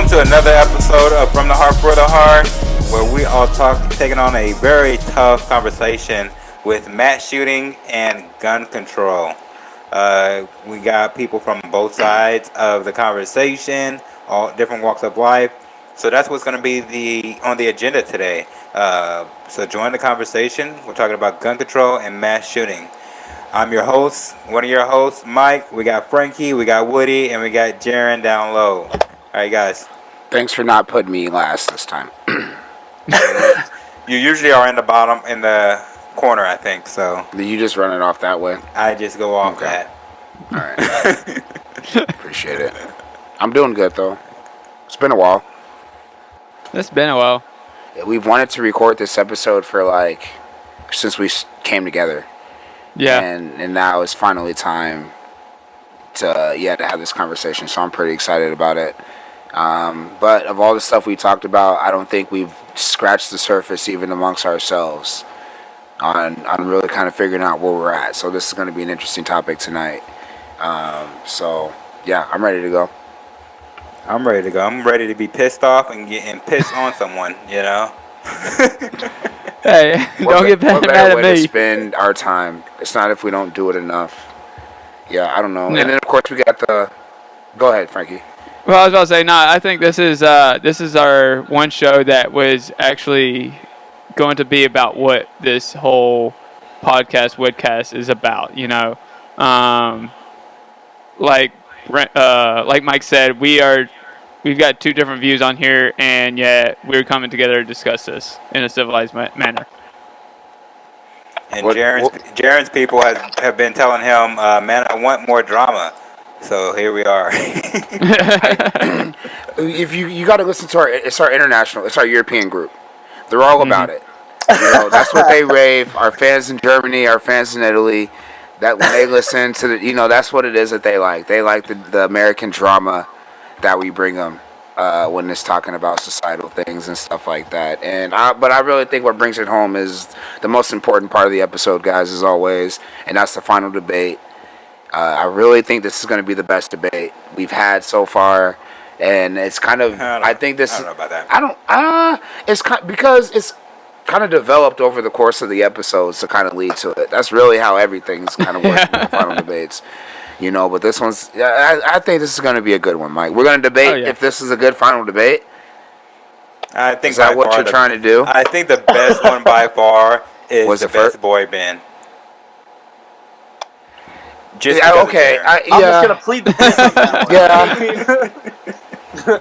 welcome to another episode of From the Heart for the Heart, where we all taking on a very tough conversation with mass shooting and gun control. We got people from both sides of the conversation, all different walks of life. So that's what's going to be on the agenda today. So join the conversation. We're talking about gun control and mass shooting. I'm your host, one of your hosts, Mike. We got Frankie, we got Woody, and we got Jaren down low. All right, guys. Thanks for not putting me last this time. You usually are in the bottom, in the corner, I think. So you just run it off that way? I just go off that. All right. Appreciate it. I'm doing good though. It's been a while. It's been a while. We've wanted to record this episode for since we came together. Yeah. And now it's finally time to have this conversation. So I'm pretty excited about it. But of all the stuff we talked about, I don't think we've scratched the surface even amongst ourselves on really kind of figuring out where we're at. So this is going to be an interesting topic tonight. So yeah, I'm ready to go. I'm ready to go. I'm ready to be pissed off and pissed on someone, you know? Hey, don't get mad at me. To spend our time. It's not if we don't do it enough. Yeah, I don't know. Yeah. And then of course we got the. Go ahead, Frankie. Well, I was about to say, I think this is our one show that was actually going to be about what this whole woodcast is about. You know, like Mike said, we've got two different views on here, and yet we're coming together to discuss this in a civilized manner. And Jaren's people have been telling him, man, I want more drama. So here we are. If you got to listen to it's our European group. They're all about it. You know, that's what they rave. Our fans in Germany, our fans in Italy, that when they listen to that's what it is that they like. They like the American drama that we bring them when it's talking about societal things and stuff like that. But I really think what brings it home is the most important part of the episode, guys, as always, and that's the final debate. I really think this is going to be the best debate we've had so far, and it's kind of. I don't know about that. Because it's kind of developed over the course of the episodes to kind of lead to it. That's really how everything's kind of working in the final debates. You know, but this one's. I think this is going to be a good one, Mike. We're going to debate if this is a good final debate. I think is that what you're trying to do? I think the best one by far is the best boy band. Okay. I'm just gonna plead the fifth on that one. Yeah.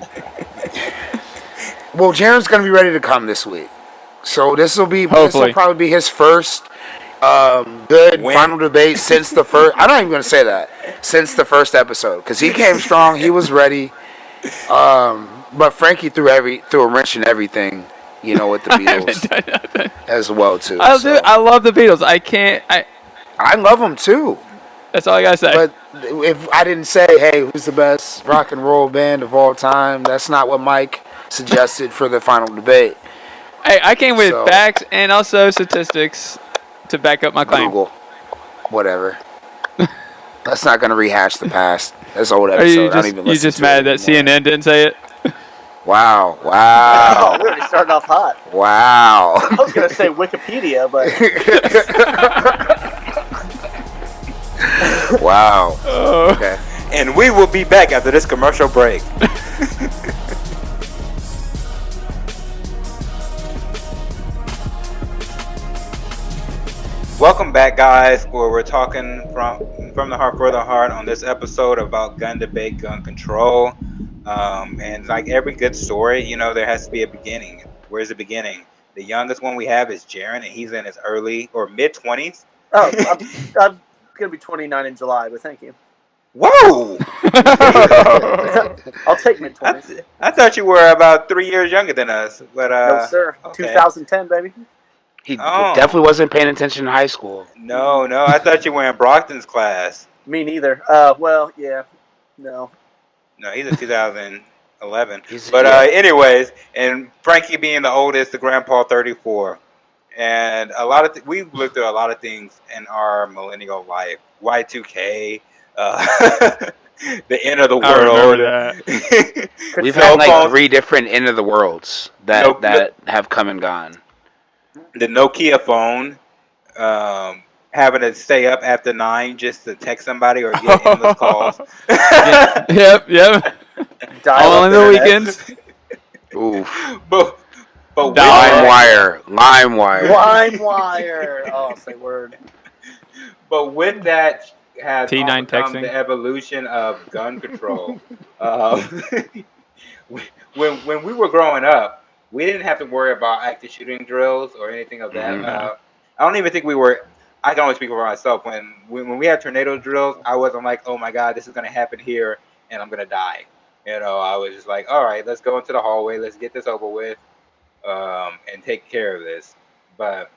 Well, Jaren's gonna be ready to come this week, so this will probably be his first good final debate since the first. I'm not even gonna say that since the first episode because he came strong. He was ready. But Frankie threw a wrench in everything. You know, with the Beatles as well too. I love the Beatles. I love them too. That's all I gotta say. But if I didn't say, hey, who's the best rock and roll band of all time, that's not what Mike suggested for the final debate. Hey, I came with facts and also statistics to back up my claim. Google. Whatever. That's not going to rehash the past. That's old episode. You just mad that CNN didn't say it? Wow. Oh, we're already starting off hot. Wow. I was going to say Wikipedia, but... Wow. Okay. And we will be back after this commercial break. Welcome back, guys, where we're talking from the heart for the heart on this episode about gun debate, gun control. And like every good story, you know, there has to be a beginning. Where's the beginning? The youngest one we have is Jaren, and he's in his early or mid-20s. Oh, I'm going to be 29 in July, but thank you. Whoa! I'll take mid-20s. I thought you were about 3 years younger than us. But no, sir. Okay. 2010, baby. He definitely wasn't paying attention in high school. No. I thought you were in Brockton's class. Me neither. Well, yeah. No. No, he's in 2011. Anyways, and Frankie being the oldest, the grandpa 34. And a lot of we've looked at a lot of things in our millennial life. Y2K, the end of the I remember world. that. We've Cell had like phones, 3 different end of the worlds no, that have come and gone. the Nokia phone, having to stay up after 9 just to text somebody or get endless calls. Yep. All Dial-up on the internet. weekends. Oof. but with Dial-up. that, LimeWire. LimeWire. Oh, say word. but with that has also T9 come the texting. evolution of gun control. Um, when we were growing up, we didn't have to worry about active shooting drills or anything of that. Mhm. No. I don't even think we were. I can only speak for myself. When we had tornado drills, I wasn't like, oh my god, this is gonna happen here, and I'm gonna die. I was just like, all right, let's go into the hallway, let's get this over with, and take care of this. But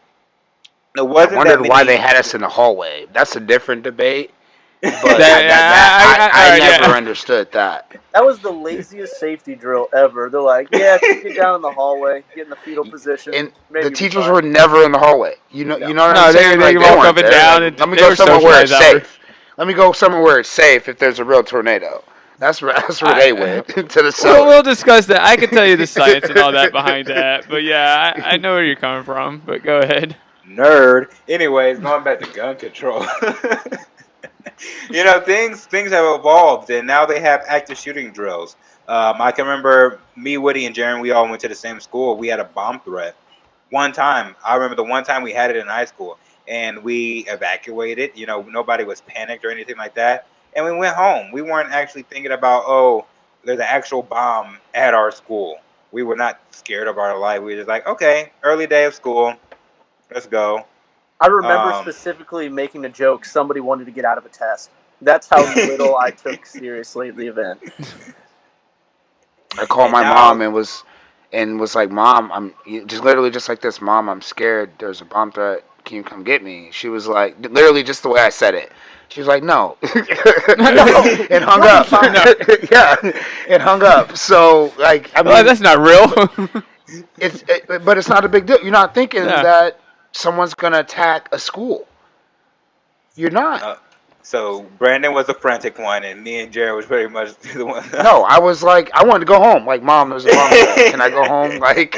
there I wasn't that wondered why they many. had us in the hallway. That's a different debate. But All I right, never yeah. understood that. That was the laziest safety drill ever. They're like, yeah, just get down in the hallway, get in the fetal position. And Maybe the you'll be teachers fine. were never in the hallway. You know No. what I'm No, saying? they Like, walk weren't up and there. down, Like, and let me they go were somewhere where socialized it's hours. safe. Let me go somewhere where it's safe if there's a real tornado. That's where they went to the cellar. We'll discuss that. I can tell you the science and all that behind that. But yeah, I know where you're coming from. But go ahead. Nerd. Anyways, going back to gun control. Things have evolved, and now they have active shooting drills. I can remember me, Woody, and Jaren. We all went to the same school. We had a bomb threat one time. I remember the one time we had it in high school, and we evacuated. Nobody was panicked or anything like that, and we went home. We weren't actually thinking about, oh, there's an actual bomb at our school. We were not scared of our life. We were just like, okay, early day of school, let's go. I remember Um, specifically making a joke. Somebody wanted to get out of a test. That's how little I took seriously the event. I called and my now, mom and was like, Mom, I'm just literally just like this. Mom, I'm scared. There's a bomb threat. Can you come get me? She was like, literally just the way I said it. She was like, no, and hung up. Yeah, and hung up. So like, I Well, mean, that's not real. but it's not a big deal. You're not thinking No. that someone's gonna attack a school. You're not. so Brandon was the frantic one, and me and Jared was pretty much the one. No, I was like, I wanted to go home. Like, Mom, there's a bomb threat. Can I go home? Like,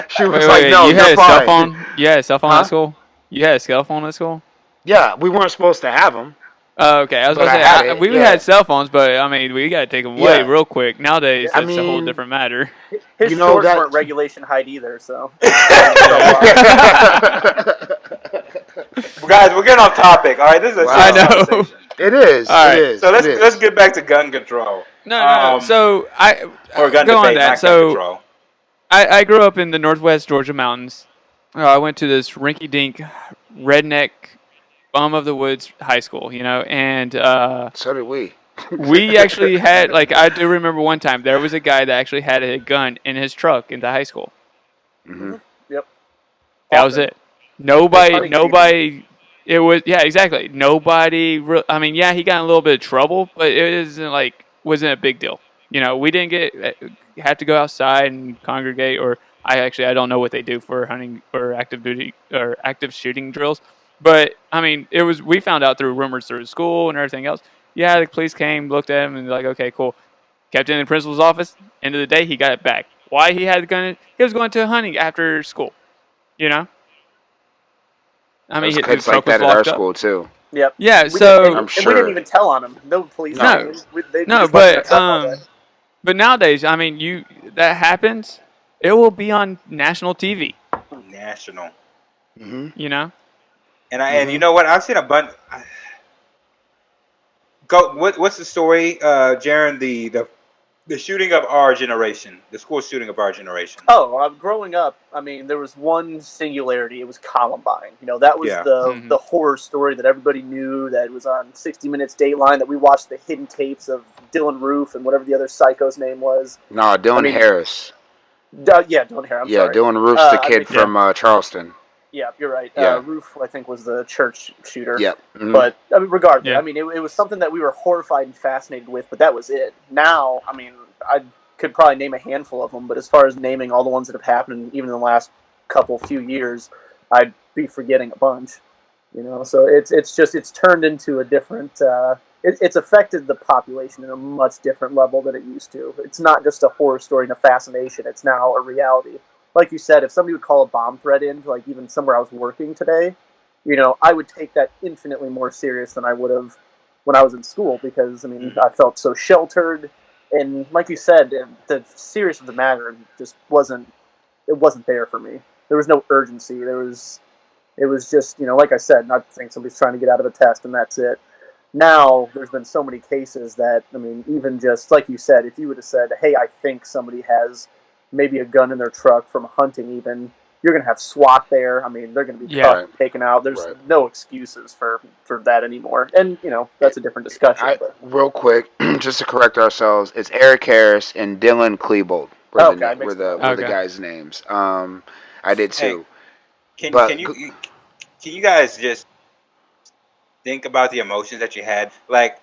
she was like, Wait. no, You had you're a cell fine. phone? You had a cell phone Huh? at school? You had a cell phone at school? Yeah, we weren't supposed to have them. Oh, okay. I was But going to I say, had it, we yeah. had cell phones, but I mean, we got to take them away Yeah. real quick. Nowadays, I that's a whole mean- different matter. His You know shorts that- weren't regulation height either, so. Guys, we're getting off topic. All right, this is a Wow. I serious know. conversation. It is. All right. It is. So it is. let's get back to gun control. No. So, Or gun go on debate, that. not gun So, control. I grew up in the northwest Georgia mountains. I went to this rinky-dink, redneck, bum of the woods high school, and So did we. we actually had, like, I do remember one time there was a guy that actually had a gun in his truck into high school. hmm Yep. That was Often. it. Nobody, Hunting it was, yeah, exactly. Nobody, I mean, yeah, he got in a little bit of trouble, but it wasn't a big deal. We didn't have to go outside and congregate, or I don't know what they do for hunting or active duty or active shooting drills. But, I mean, we found out through rumors through school and everything else. Yeah, the police came, looked at him, and like, okay, cool. Kept it in the principal's office. End of the day, he got it back. Why he had the gun? He was going to hunting after school. I mean, There's the kids truck like was that at our locked up. school too. Yep. Yeah, We so didn't, I'm and we didn't sure. even tell on him. No police. No. came. We No, just left but their truck all day. but nowadays, I mean, that happens, it will be on national TV. National. hmm And you know what? I've seen a bunch. What's the story, Jaron? The shooting of our generation, the school shooting of our generation. Oh, growing up, I mean, there was one singularity. It was Columbine. That was Yeah. the horror story that everybody knew. That it was on 60 Minutes Dateline. That we watched the hidden tapes of Dylan Roof and whatever the other psycho's name was. No, Dylan Harris. Yeah, Dylan Harris. I'm Yeah, sorry. Dylan Roof's the I kid think- from Charleston. Yeah, you're right. Yeah. Roof, I think, was the church shooter. Yep. Mhm. But I mean, regardless, Yeah. I mean, it was something that we were horrified and fascinated with. But that was it. Now, I mean, I could probably name a handful of them. But as far as naming all the ones that have happened, even in the last few years, I'd be forgetting a bunch. So it's turned into a different it's affected the population in a much different level than it used to. It's not just a horror story and a fascination. It's now a reality. Like you said, if somebody would call a bomb threat in, like even somewhere I was working today, I would take that infinitely more serious than I would have when I was in school because, I mean, I felt so sheltered. And like you said, the seriousness of the matter just wasn't there for me. There was no urgency. It was just, like I said, not saying somebody's trying to get out of a test and that's it. Now, there's been so many cases that, I mean, even just like you said, if you would have said, hey, I think somebody has maybe a gun in their truck from hunting, even, you're going to have SWAT there. I mean, they're going to be taken out. There's no excuses for that anymore. And, that's a different discussion. But real quick, just to correct ourselves, it's Eric Harris and Dylan Klebold were the guys' names. I did too. Hey, can you guys just think about the emotions that you had? I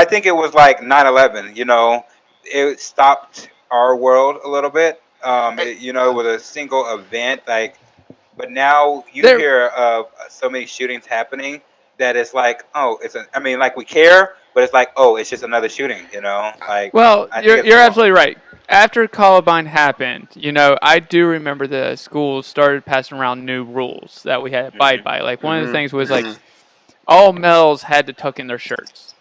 think it was like 9/11. It stopped our world a little bit. It was a single event. But now you hear of so many shootings happening that it's like, oh, like we care, but it's like, oh, it's just another shooting. Well, you're absolutely right. After Columbine happened, I do remember the schools started passing around new rules that we had to abide by. Like one of the things was like all males had to tuck in their shirts.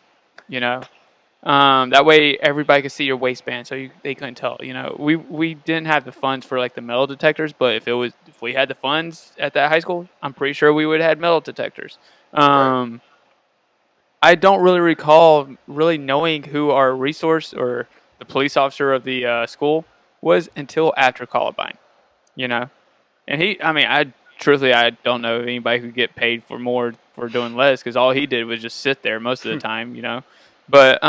That way everybody could see your waistband, so they couldn't tell. We didn't have the funds for like the metal detectors, but if we had the funds at that high school, I'm pretty sure we would have had metal detectors. I don't really recall really knowing who our resource or the police officer of the school was until after Columbine, And I don't know if anybody who could get paid for more for doing less because all he did was just sit there most of the time, But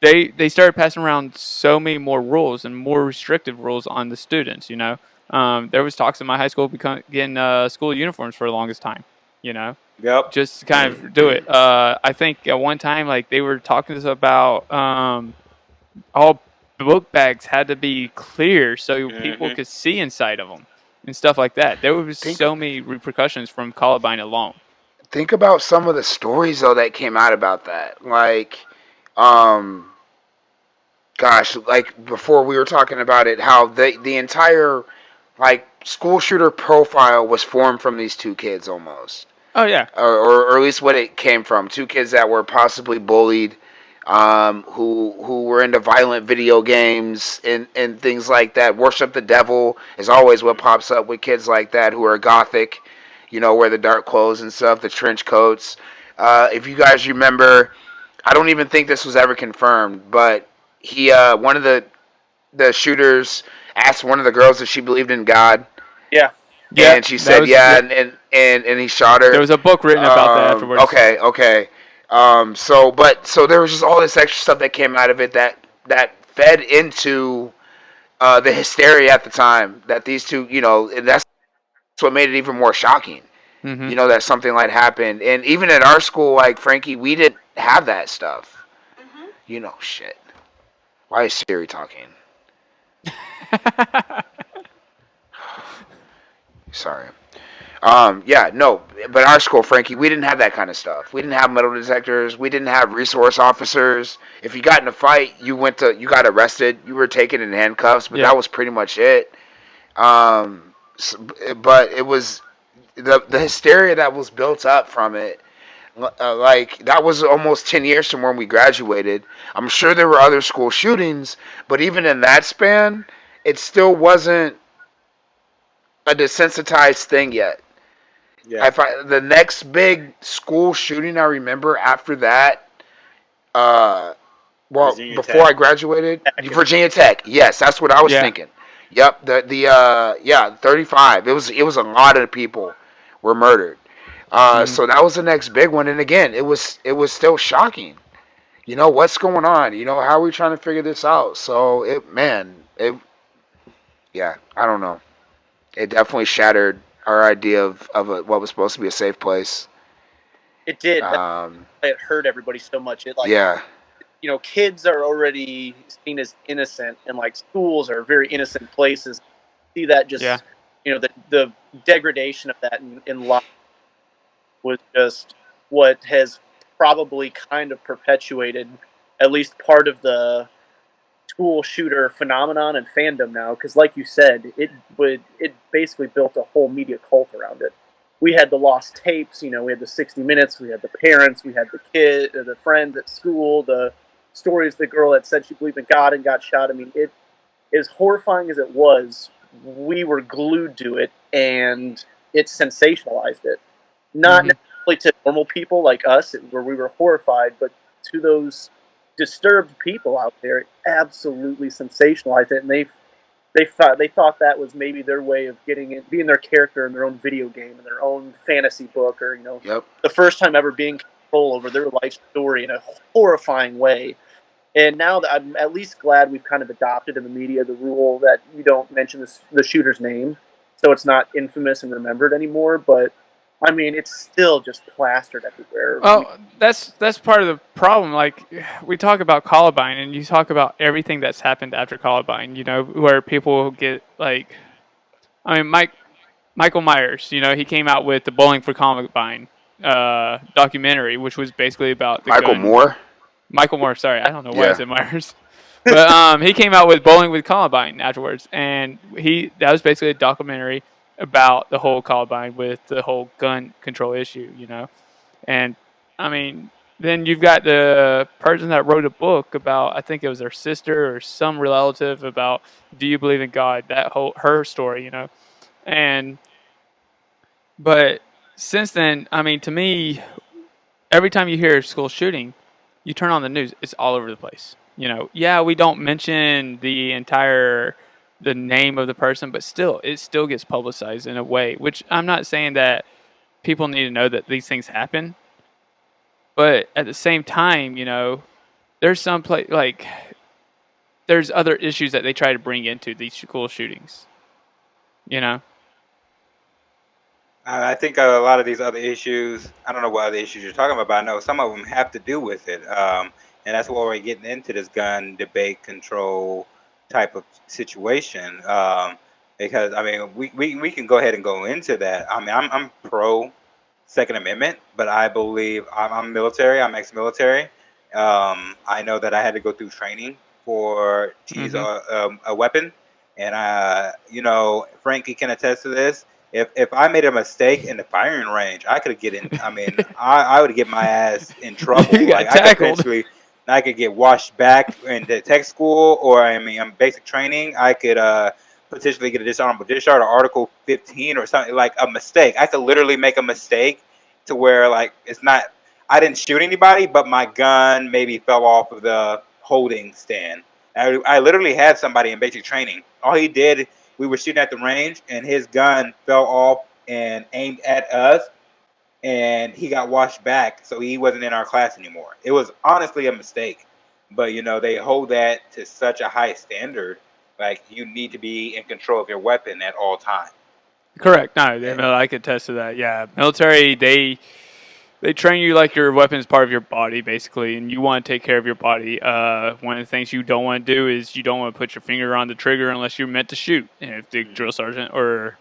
they started passing around so many more rules and more restrictive rules on the students, There was talks in my high school getting school uniforms for the longest time, Yep. Just to kind of do it. I think at one time, like they were talking to us about all book bags had to be clear so people could see inside of them and stuff like that. There was so many repercussions from Columbine alone. Think about some of the stories though that came out about that. Like, like before we were talking about it, how the entire like school shooter profile was formed from these two kids almost. Oh yeah, or at least what it came from. Two kids that were possibly bullied, who were into violent video games and things like that. Worship the devil is always what pops up with kids like that who are gothic, wear the dark clothes and stuff, the trench coats. If you guys remember, I don't even think this was ever confirmed, but he one of the shooters asked one of the girls if she believed in God. Yeah. Yeah, and she said and he shot her. There was a book written about that afterwards. Okay. So there was just all this extra stuff that came out of it that fed into the hysteria at the time that these two, and that's what made it even more shocking. That something like happened, and even at our school, like Frankie, we didn't have that stuff. Shit. Why is Siri talking? Sorry. But our school, Frankie, we didn't have that kind of stuff. We didn't have metal detectors. We didn't have resource officers. If you got in a fight, you got arrested. You were taken in handcuffs, but that was pretty much it. But it was the hysteria that was built up from it. Like that was almost 10 years from when we graduated. I'm sure there were other school shootings, but even in that span, it still wasn't a desensitized thing yet. Yeah. The next big school shooting I remember after that, Virginia before Tech. I graduated, Virginia Tech. Yes, that's what I was thinking. Yep, 35. It was a lot of people were murdered. So that was the next big one, and again, it was still shocking. What's going on? How are we trying to figure this out? So I don't know. It definitely shattered our idea of what was supposed to be a safe place. It did. It hurt everybody so much. Kids are already seen as innocent, and like schools are very innocent places. See that the degradation of that in life was just what has probably kind of perpetuated at least part of the school shooter phenomenon and fandom now, because like you said, it basically built a whole media cult around it. We had the lost tapes, we had the 60 Minutes, we had the parents, we had the the friends at school, the stories of the girl that said she believed in God and got shot. I mean, it as horrifying as it was, we were glued to it, and it sensationalized it. Not necessarily to normal people like us, where we were horrified, but to those disturbed people out there, it absolutely sensationalized it, and they thought that was maybe their way of getting it, being their character in their own video game, in their own fantasy book, or Yep. the first time ever being control over their life story in a horrifying way. And now that I'm at least glad we've kind of adopted in the media the rule that you don't mention the shooter's name, so it's not infamous and remembered anymore. But I mean, it's still just plastered everywhere. Well, that's part of the problem. Like we talk about Columbine, and you talk about everything that's happened after Columbine. Where people get like, I mean, Michael Myers. He came out with the Bowling for Columbine documentary, which was basically about the Michael gun. Moore. Michael Moore. Sorry, I don't know why I Yeah. said Myers. But he came out with Bowling with Columbine afterwards, and that was basically a documentary about the whole Columbine with the whole gun control issue. And I mean, then you've got the person that wrote a book about, I think it was her sister or some relative, about do you believe in God? That whole her story, and but since then, I mean, to me, every time you hear a school shooting, you turn on the news, it's all over the place. Yeah, we don't mention the name of the person, but still, it still gets publicized in a way. Which I'm not saying that people need to know that these things happen, but at the same time, there's some there's other issues that they try to bring into these school shootings. You know, I think a lot of these other issues, I don't know what other issues you're talking about, but I know some of them have to do with it. And that's why we're getting into this gun debate control type of situation. Because, I mean, we can go ahead and go into that. I mean, I'm pro Second Amendment, but I believe I'm military, I'm ex military. I know that I had to go through training to use a weapon. And, Frankie can attest to this. If I made a mistake in the firing range, I could get in. I mean, I would get my ass in trouble. you got Like tackled. I could get washed back into tech school, or I mean, I'm basic training. I could potentially get a dishonorable discharge or Article 15 or something, like a mistake. I could literally make a mistake to where like it's not. I didn't shoot anybody, but my gun maybe fell off of the holding stand. I literally had somebody in basic training. All he did, we were shooting at the range, and his gun fell off and aimed at us, and he got washed back, so he wasn't in our class anymore. It was honestly a mistake, but they hold that to such a high standard. Like, you need to be in control of your weapon at all times. Correct. No, I could attest to that. Yeah, military, they train you like your weapon is part of your body, basically, and you want to take care of your body. One of the things you don't want to do is you don't want to put your finger on the trigger unless you're meant to shoot. And if the drill sergeant or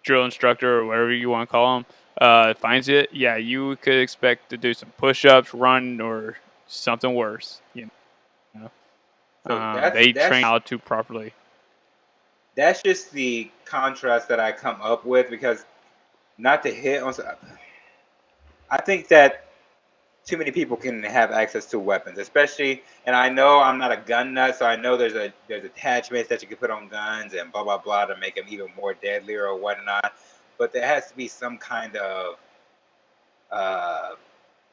drill instructor or whatever you want to call them finds it, yeah, you could expect to do some push-ups, run, or something worse. So They train how to properly. that's just the contrast that I come up with, because not to hit on. I think that too many people can have access to weapons, especially. And I know I'm not a gun nut, so I know there's attachments that you can put on guns and blah blah blah to make them even more deadlier or whatnot. But there has to be uh,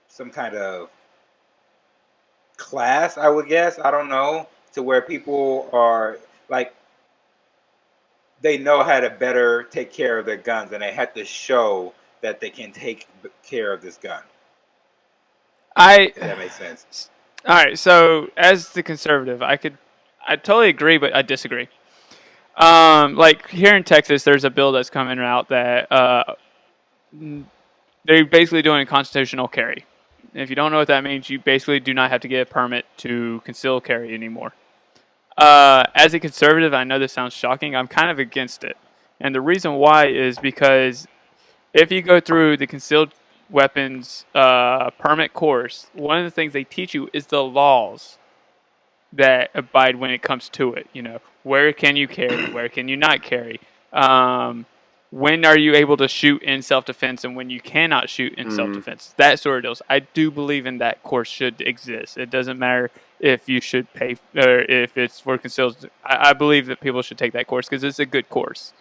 some kind of class, I would guess. I don't know, to where people are like they know how to better take care of their guns, and they have to show that they can take care of this gun. If that makes sense. All right. So as the conservative, I totally agree, but I disagree. Like here in Texas, there's a bill that's coming out that they're basically doing a constitutional carry. If you don't know what that means, you basically do not have to get a permit to conceal carry anymore. As a conservative, I know this sounds shocking. I'm kind of against it, and the reason why is because if you go through the concealed weapons permit course, one of the things they teach you is the laws that abide when it comes to it. Where can you carry? Where can you not carry? When are you able to shoot in self-defense and when you cannot shoot in self-defense? That sort of deals. I do believe in that course should exist. It doesn't matter if you should pay or if it's for concealed. I believe that people should take that course because it's a good course.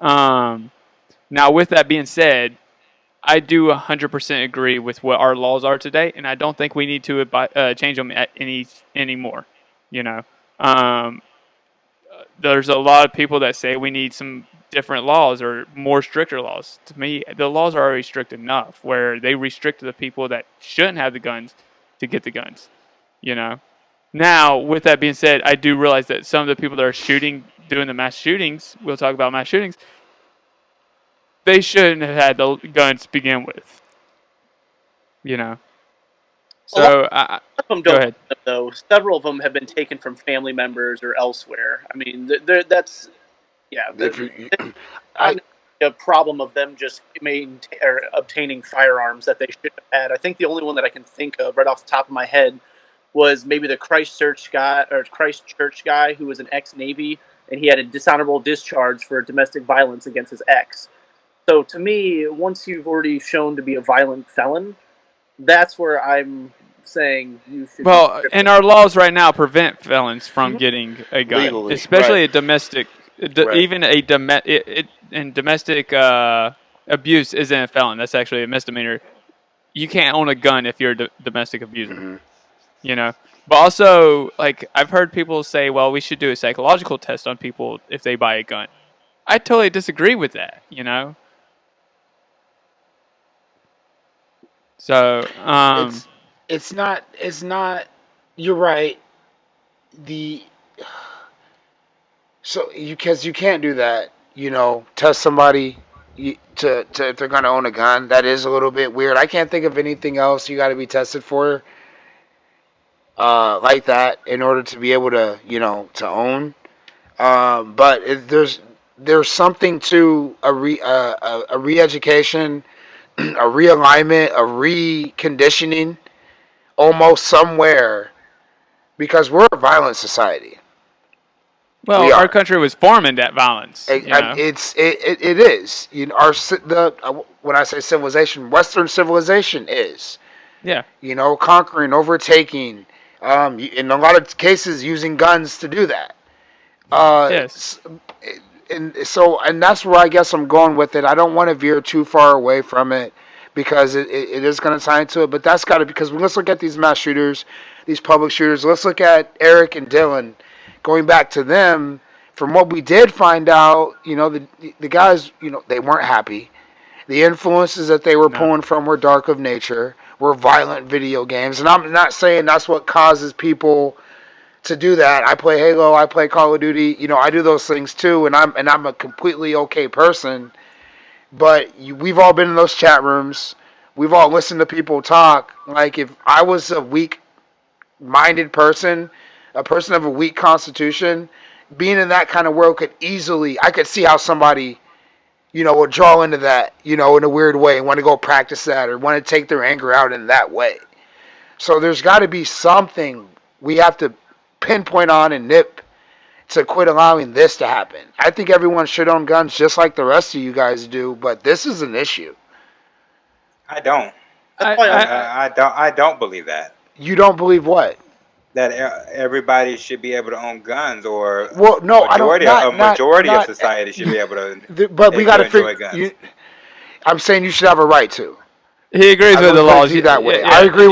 Now, with that being said, I do 100% agree with what our laws are today, and I don't think we need to change them anymore. There's a lot of people that say we need some different laws or more stricter laws. To me, the laws are already strict enough where they restrict the people that shouldn't have the guns to get the guns. Now, with that being said, I do realize that some of the people that are doing the mass shootings, we'll talk about mass shootings, they shouldn't have had the guns to begin with. So, Some of them go don't, ahead. though. Several of them have been taken from family members or elsewhere. I mean, that's a problem of them just obtaining firearms that they shouldn't have had. I think the only one that I can think of right off the top of my head was maybe the Christchurch guy who was an ex-Navy, and he had a dishonorable discharge for domestic violence against his ex. So to me, once you've already shown to be a violent felon, that's where I'm saying you should. Well, and our laws right now prevent felons from getting a gun, legally, especially a domestic, even a domestic abuse isn't a felon. That's actually a misdemeanor. You can't own a gun if you're a domestic abuser. But also, like, I've heard people say, well, we should do a psychological test on people if they buy a gun. I totally disagree with that. So it's not. You're right. Because you can't do that. Test somebody to if they're gonna own a gun. That is a little bit weird. I can't think of anything else you got to be tested for. Like that in order to be able to to own. But there's something to a re-education, a realignment, a reconditioning, almost somewhere, because we're a violent society. Well, our country was formed in that violence. It is. When I say civilization, Western civilization is. Yeah. Conquering, overtaking, in a lot of cases using guns to do that. Yes. And that's where I guess I'm going with it. I don't want to veer too far away from it because it is going to tie into it. But that's got to, because let's look at these mass shooters, these public shooters. Let's look at Eric and Dylan. Going back to them, from what we did find out, the guys, they weren't happy. The influences that they were pulling from were dark of nature, were violent video games. And I'm not saying that's what causes people to do that. I play Halo, I play Call of Duty, I do those things too, and I'm a completely okay person. But we've all been in those chat rooms. We've all listened to people talk. Like, if I was a weak-minded person, a person of a weak constitution, being in that kind of world I could see how somebody, would draw into that, in a weird way and want to go practice that or want to take their anger out in that way. So there's got to be something we have to pinpoint on and nip to quit allowing this to happen. I think everyone should own guns just like the rest of you guys do, but this is an issue. I don't. I don't believe that. You don't believe what? That everybody should be able to own guns, or majority of society should be able to. But we got to figure. I'm saying you should have a right to. He agrees with the laws that way. Yeah, I agree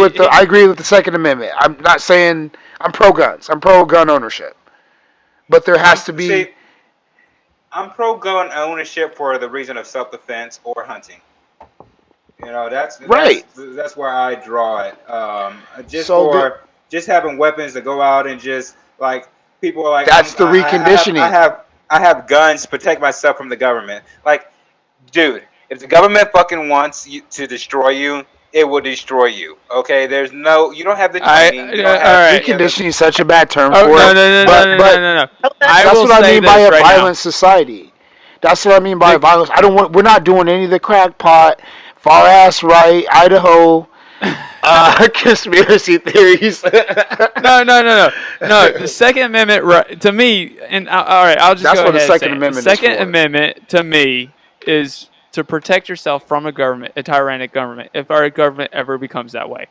with the Second Amendment. I'm not saying I'm pro guns. I'm pro gun ownership, but there has to be. See, I'm pro gun ownership for the reason of self-defense or hunting. That's right. That's where I draw it. Just having weapons to go out and just, like, people are like, that's the reconditioning. I have guns to protect myself from the government. Like, dude, if the government fucking wants to destroy you, it will destroy you. Okay, you don't have the training. Reconditioning is such a bad term for it. No. That's what I mean by a violent society. That's what I mean by violence. We're not doing any of the crackpot far ass right, Idaho, conspiracy theories. No. The Second Amendment, right, to me, and all right, I'll just That's go what the ahead and Second say it. The Amendment is Second for. Amendment, to me, is to protect yourself from a government, a tyrannic government, if our government ever becomes that way.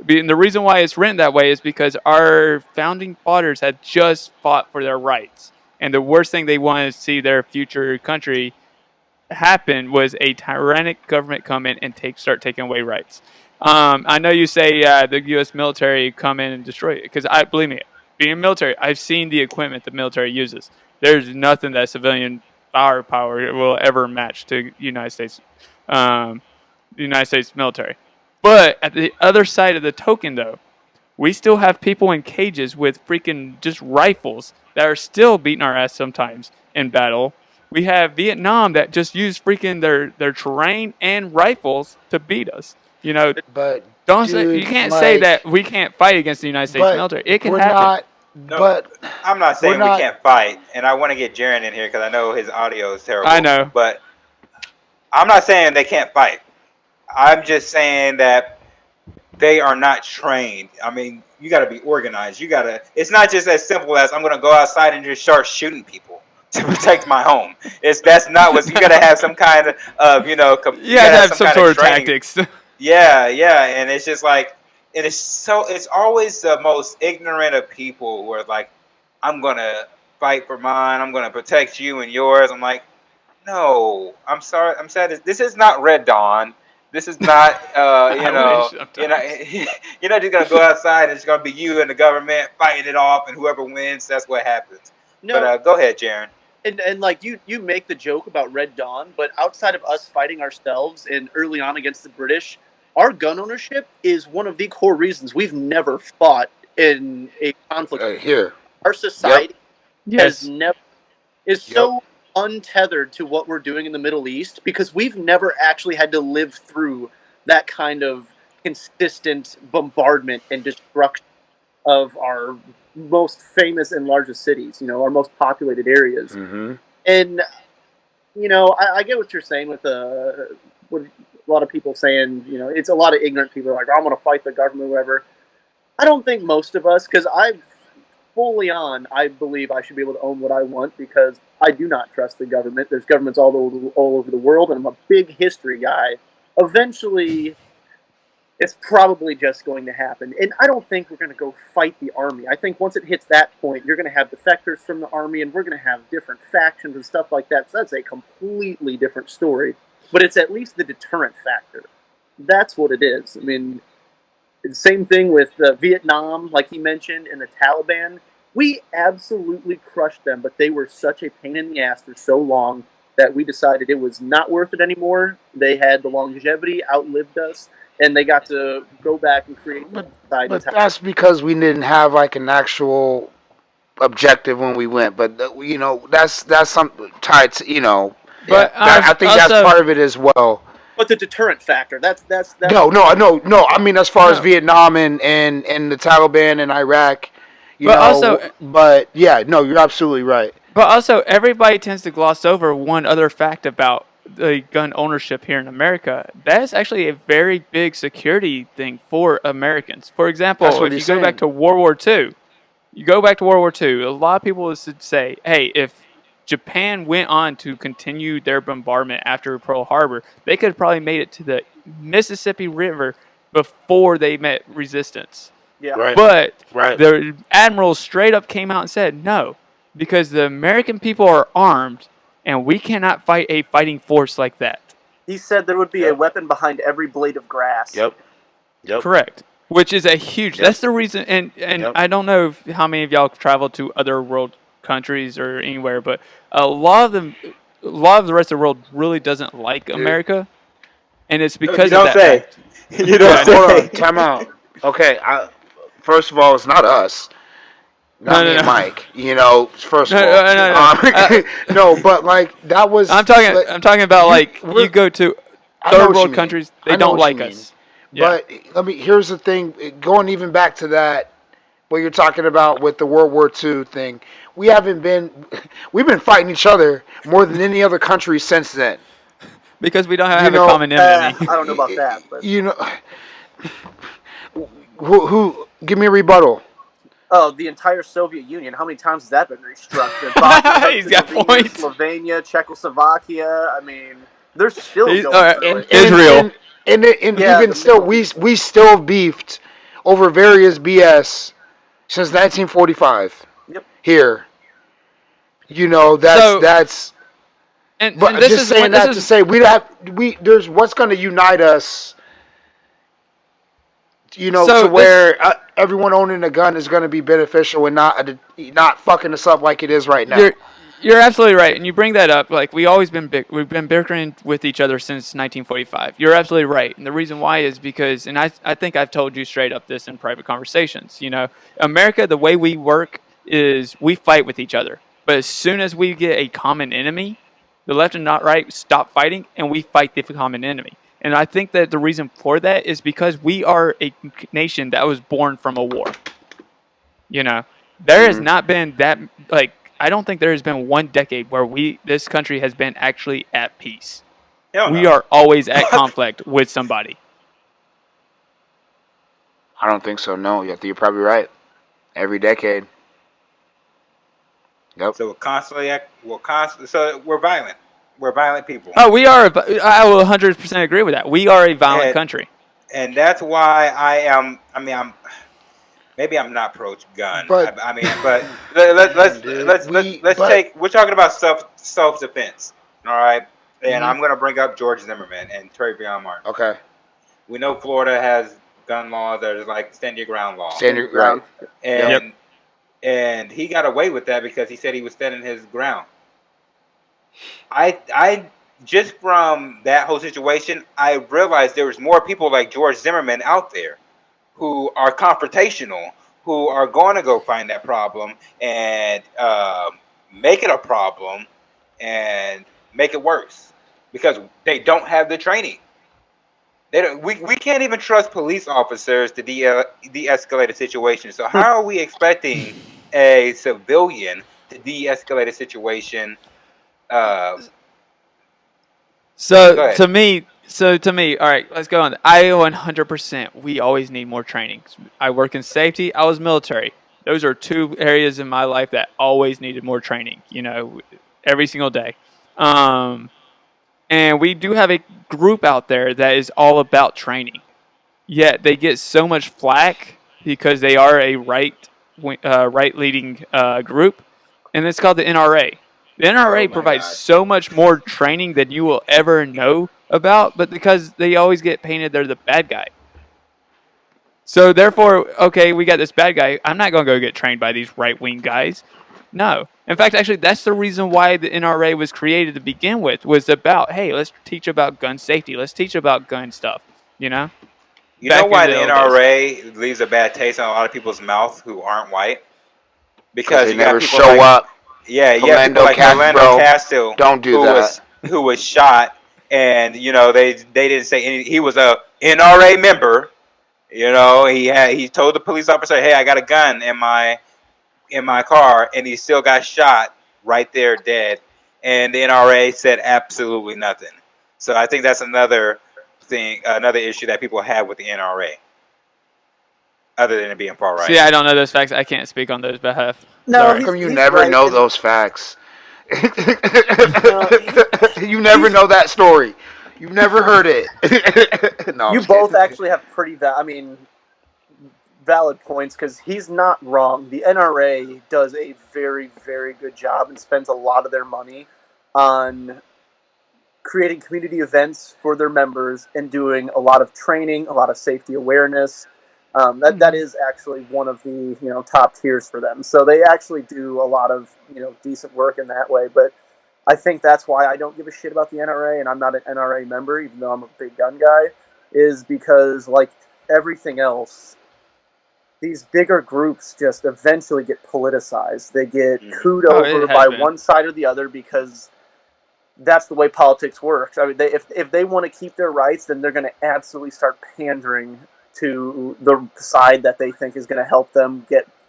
And the reason why it's written that way is because our founding fathers had just fought for their rights. And the worst thing they wanted to see their future country happen was a tyrannic government come in and start taking away rights. I know you say the U.S. military come in and destroy it because I believe me, being military, I've seen the equipment the military uses. There's nothing that civilian power will ever match to um, the United States military. But at the other side of the token, though, we still have people in cages with freaking just rifles that are still beating our ass sometimes in battle. We have Vietnam that just use freaking their terrain and rifles to beat us. You know, But don't say you dude, can't say like, that we can't fight against the United States but military. It can we're happen. not. No, But I'm not we're saying we not. can't fight, and I want to get Jaron in here because I know his audio is I terrible. know. But I'm not saying they can't fight. I'm just saying that they are not trained. I mean, you got to be organized. You got to. It's not just as simple as I'm going to go outside and just start shooting people to protect my home. That's not what you got to have some kind of You you got have to to have have some some kind of sort of training. tactics. Yeah, and it's just like it's always the most ignorant of people who are like, I'm gonna fight for mine. I'm gonna protect you and yours. I'm like, no, I'm sorry. I'm sad. This is not Red Dawn. This is not, I wish sometimes. you're not just gonna go outside and it's gonna be you and the government fighting it off, and whoever wins, that's what happens. No, But go ahead, Jaron. and like you make the joke about Red Dawn, but outside of us fighting ourselves and early on against the British, our gun ownership is one of the core reasons we've never fought in a conflict. Here. Our Yep. society has Yes. never is Yep. so untethered to what we're doing in the Middle East because we've never actually had to live through that kind of consistent bombardment and destruction of our most famous and largest cities, our most populated areas. Mm-hmm. And, I get what you're saying with what a lot of people saying, it's a lot of ignorant people like, I'm going to fight the government, whatever. I don't think most of us, because I believe I should be able to own what I want because I do not trust the government. There's governments all over the world, and I'm a big history guy. Eventually, it's probably just going to happen. And I don't think we're going to go fight the army. I think once it hits that point, you're going to have defectors from the army, and we're going to have different factions and stuff like that. So that's a completely different story. But it's at least the deterrent factor. That's what it is. I mean, same thing with Vietnam, like he mentioned, and the Taliban. We absolutely crushed them, but they were such a pain in the ass for so long that we decided it was not worth it anymore. They had the longevity, outlived us, and they got to go back and create But societies. that's because we didn't have like an actual objective when we went. But that's something tied to But I think that's also, part of it as well. But the deterrent factor, that's No. I mean, as far as no. Vietnam and the Taliban and Iraq, But also, But yeah, no, you're absolutely right. But also, everybody tends to gloss over one other fact about the gun ownership here in America. That is actually a very big security thing for Americans. For example, That's what if you he's go back saying. to World War II, a lot of people would say, hey, if Japan went on to continue their bombardment after Pearl Harbor, they could have probably made it to the Mississippi River before they met resistance. yeah. Right. But Right. the admiral straight up came out and said no, because the American people are armed, and we cannot fight a fighting force like that. He said there would be a Yep. weapon behind every blade of grass. Yep. Yep. Correct. Which is a huge. Yep. That's the reason. And Yep. I don't know how many of y'all have traveled to other world countries or anywhere, but a lot of them, a lot of the rest of the world really doesn't like America, and it's because You of don't that say. fact. You don't Hold say. on. Time out. Okay. First of all, it's not us. No, Not me no, and no. Mike. First of No, all. no, no, no. No, but like that was. I'm talking. But I'm talking about like you we're. go to I know third what you world mean. countries. They I know don't what you like mean. us. Yeah. But here's the thing. Going even back to that, what you're talking about with the World War II thing. We've been fighting each other more than any other country since then. Because we don't have a common enemy. I don't know about that, but who? Give me a rebuttal. the entire Soviet Union. How many times has that been restructured? Bosnia, He's got Herzegovina, points. Slovenia, Czechoslovakia. I mean, they're still He's- going all right. through it. Israel. And Yeah, even the still, Middle we still beefed over various BS since 1945 Yep. here. That's. And But this just is saying this that is to say there's what's going to unite us. So To where everyone owning a gun is going to be beneficial and not fucking us up like it is right now. You're absolutely right, and you bring that up. Like we've been bickering with each other since 1945. You're absolutely right, and the reason why is because, and I think I've told you straight up this in private conversations. America, the way we work is we fight with each other, but as soon as we get a common enemy, the left and not right stop fighting, and we fight the common enemy. And I think that the reason for that is because we are a nation that was born from a war. There has not been that, I don't think there has been one decade where this country has been actually at peace. Hell We no. are always at conflict with somebody. I don't think so. No, you're probably right. Every decade. Yep. So so we're violent. We're violent people. Oh, we are. I will 100% agree with that. We are a violent country. And that's why maybe I'm not pro-gun. But let's take. We're talking about self-defense. All right. And I'm going to bring up George Zimmerman and Trayvon Martin. Okay. We know Florida has gun laws that are like stand your ground law. Stand your ground. And he got away with that because he said he was standing his ground. I just from that whole situation, I realized there was more people like George Zimmerman out there who are confrontational, who are going to go find that problem and make it a problem and make it worse because they don't have the training. We can't even trust police officers to de-escalate a situation. So how are we expecting a civilian to de-escalate a situation? So to me, all right, let's go on. I 100%. We always need more training. I work in safety. I was military. Those are two areas in my life that always needed more training. Every single day. And we do have a group out there that is all about training. Yet they get so much flack because they are a right-leading group, and it's called the NRA. The NRA provides so much more training than you will ever know about, but because they always get painted they're the bad guy. So therefore, okay, we got this bad guy. I'm not going to go get trained by these right-wing guys. No. In fact, actually, that's the reason why the NRA was created to begin with, was about, hey, let's teach about gun safety. Let's teach about gun stuff, You know why the NRA leaves a bad taste in a lot of people's mouth who aren't white? Because they you never got people show up. Yeah, people like Orlando Castile, don't do that. Who was shot, and they didn't say anything. He was a NRA member. He told the police officer, "Hey, I got a gun in my car," and he still got shot right there, dead. And the NRA said absolutely nothing. So I think that's another thing, another issue that people have with the NRA, other than it being far right. See, I don't know those facts. I can't speak on those behalf. No, how come you never know those facts? You never know that story. You've never heard it. No, you both actually have pretty valid points because he's not wrong. The NRA does a very, very good job and spends a lot of their money on creating community events for their members and doing a lot of training, a lot of safety awareness. That is actually one of the top tiers for them. So they actually do a lot of decent work in that way. But I think that's why I don't give a shit about the NRA and I'm not an NRA member, even though I'm a big gun guy, is because like everything else, these bigger groups just eventually get politicized. They get cooed over by one side or the other because that's the way politics works. I mean, if they want to keep their rights, then they're going to absolutely start pandering to the side that they think is going to help them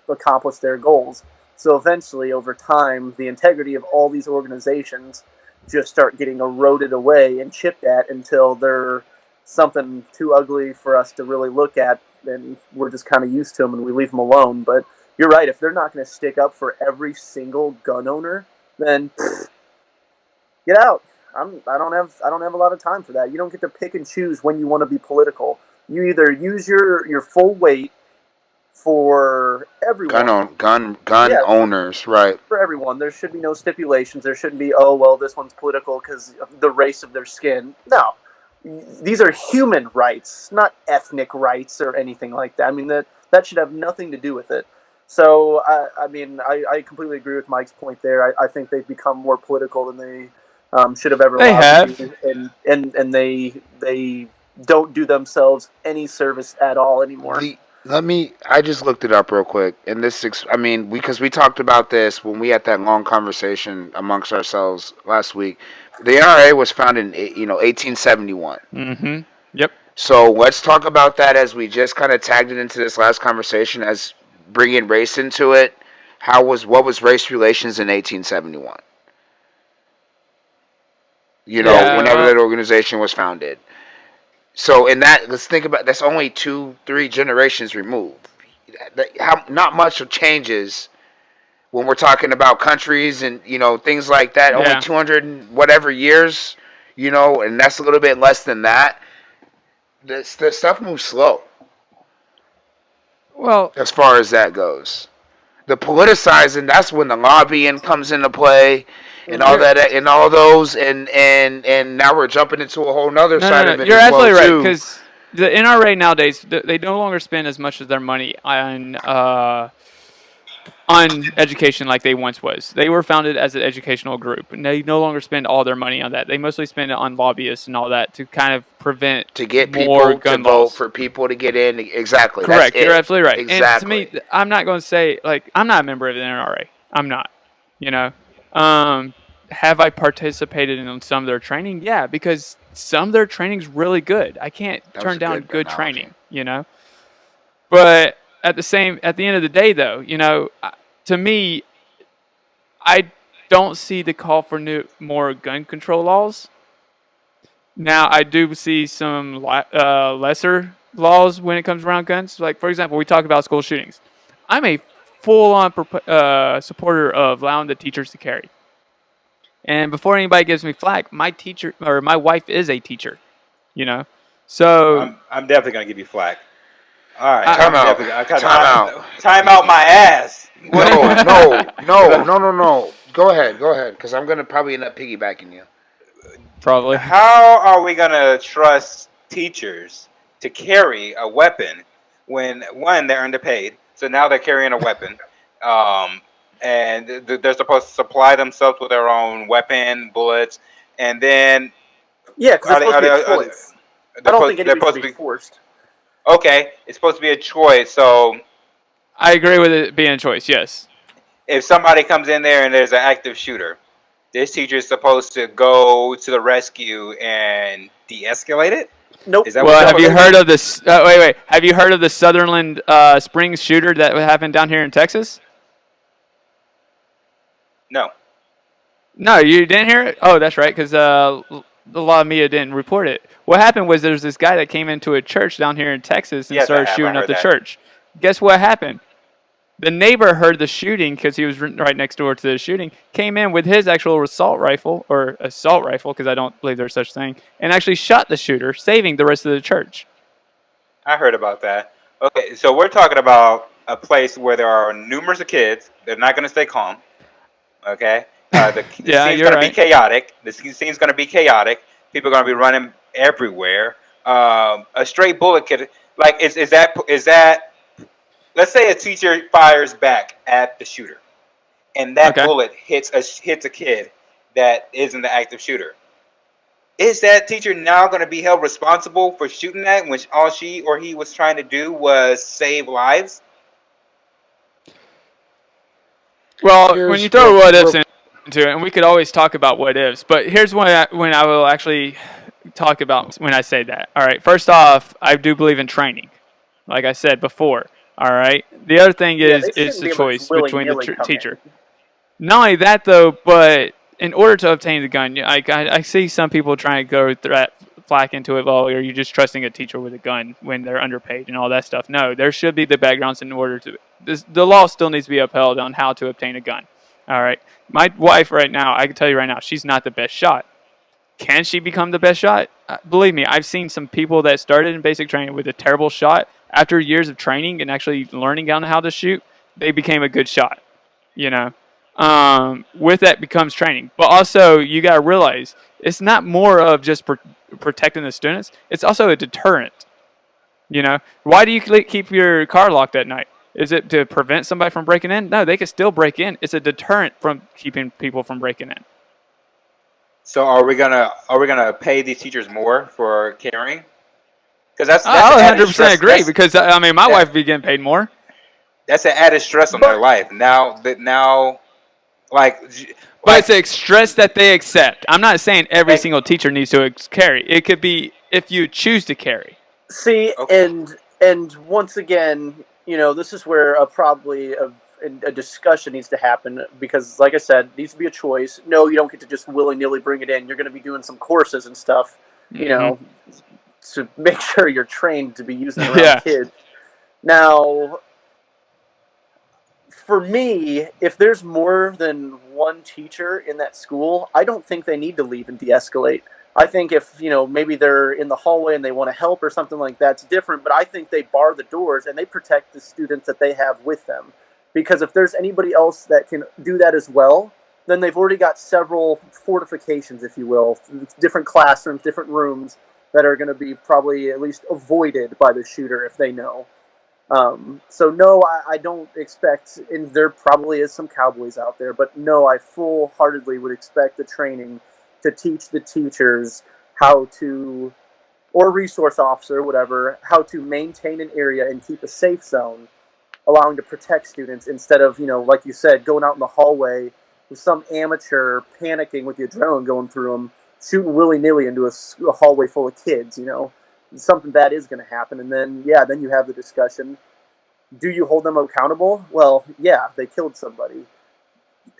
accomplish their goals. So eventually, over time, the integrity of all these organizations just start getting eroded away and chipped at until they're something too ugly for us to really look at, and we're just kind of used to them and we leave them alone. But you're right. If they're not going to stick up for every single gun owner, then get out. I don't have a lot of time for that. You don't get to pick and choose when you want to be political. You either use your full weight for everyone. Gun Yeah, owners, right? for everyone. There should be no stipulations. There shouldn't be, oh, well, this one's political because of the race of their skin. No. These are human rights, not ethnic rights or anything like that. I mean, that should have nothing to do with it. So, I completely agree with Mike's point there. I think they've become more political than they should have ever They allowed to have. be. And they don't do themselves any service at all anymore. I just looked it up real quick, and because we talked about this when we had that long conversation amongst ourselves last week. The NRA was founded in 1871. Mm-hmm. Yep. So let's talk about that as we just kind of tagged it into this last conversation as bringing race into it. What was race relations in 1871? Yeah, Whenever well, that organization was founded. So in that, let's think about that's only 2-3 generations removed. Not much changes when we're talking about countries and things like that. Only yeah. 200 and whatever years, and that's a little bit less than that. The stuff moves slow Well, as far as that goes. The politicizing, that's when the lobbying comes into play. And all that, and all those, and now we're jumping into a whole nother side of it. You're as well, absolutely right too. because the NRA nowadays they no longer spend as much of their money on education like they once was. They were founded as an educational group, and they no longer spend all their money on that. They mostly spend it on lobbyists and all that to kind of prevent to get more people gun to vote, laws. for people to get in. Exactly. Correct. That's You're it. absolutely right. Exactly. And to me, I'm not going to say I'm not a member of the NRA. I'm not. You know, have I participated in some of their training? Yeah, because some of their training's really good. I can't turn down good training. But at the end of the day, though, to me, I don't see the call for more gun control laws. Now, I do see some lesser laws when it comes around guns. Like, for example, we talk about school shootings. I'm a full-on supporter of allowing the teachers to carry. And before anybody gives me flack, my wife is a teacher. So I'm definitely gonna give you flack. All right, Time out. Time out my ass. No. Go ahead, because I'm gonna probably end up piggybacking you. probably. How are we gonna trust teachers to carry a weapon when one, they're underpaid, so now they're carrying a weapon, and they're supposed to supply themselves with their own weapon, bullets, and then Yeah, because it's supposed to be a choice. I don't think anybody should be forced. Okay, it's supposed to be a choice. So I agree with it being a choice. Yes. if somebody comes in there and there's an active shooter, this teacher is supposed to go to the rescue and de-escalate it. Nope. Is that Well, have you heard of this? Wait. Have you heard of the Sutherland Springs shooter that happened down here in Texas? No. No, you didn't hear it? Oh, that's right, because a lot of media didn't report it. What happened was there's this guy that came into a church down here in Texas and started shooting up the church. Guess what happened? The neighbor heard the shooting because he was right next door to the shooting, came in with his actual assault rifle, because I don't believe there's such thing, and actually shot the shooter, saving the rest of the church. I heard about that. Okay, so we're talking about a place where there are numerous of kids. They're not going to stay calm. Okay? The scene's going to be chaotic. The scene's going to be chaotic. People are going to be running everywhere. A straight bullet could, like, is that? Let's say a teacher fires back at the shooter, and that bullet hits a kid that isn't the active shooter. Is that teacher now going to be held responsible for shooting that when all she or he was trying to do was save lives? Well, when you throw what ifs into it, and we could always talk about what ifs, but here's when I will actually talk about when I say that. All right, first off, I do believe in training, like I said before. All right. The other thing is the choice between the teacher. Not only that, though, but in order to obtain the gun, I see some people trying to go flack into it. Well, are you just trusting a teacher with a gun when they're underpaid and all that stuff? No, there should be the backgrounds in order to. The law still needs to be upheld on how to obtain a gun. All right, my wife right now, I can tell you right now, she's not the best shot. Can she become the best shot? Believe me, I've seen some people that started in basic training with a terrible shot. After years of training and actually learning on how to shoot, they became a good shot. You know, with that becomes training. But also, you got to realize it's not more of just protecting the students. It's also a deterrent. You know, why do you keep your car locked at night? Is it to prevent somebody from breaking in? No, they can still break in. It's a deterrent from keeping people from breaking in. So are we gonna pay these teachers more for carrying? Because that's I an added 100% stress. agree because I mean my wife be getting paid more. That's an added stress on their life. Now, like, But it's a stress that they accept. I'm not saying every single teacher needs to carry. It could be if you choose to carry. See, Okay. and once again, this is where probably a discussion needs to happen because, like I said, it needs to be a choice. No, you don't get to just willy-nilly bring it in. You're going to be doing some courses and stuff, to make sure you're trained to be using it around kids. Now, for me, if there's more than one teacher in that school, I don't think they need to leave and de-escalate. I think if, maybe they're in the hallway and they want to help or something like that's different, but I think they bar the doors and they protect the students that they have with them. Because if there's anybody else that can do that as well, then they've already got several fortifications, if you will, different classrooms, different rooms that are going to be probably at least avoided by the shooter if they know. So no, I don't expect, and there probably is some cowboys out there, but no, I full-heartedly would expect the training to teach the teachers how to, or resource officer, whatever, how to maintain an area and keep a safe zone, allowing to protect students instead of, like you said, going out in the hallway with some amateur panicking with the adrenaline going through them, shooting willy-nilly into a hallway full of kids, something that is going to happen. And then you have the discussion. Do you hold them accountable? Well, yeah, they killed somebody.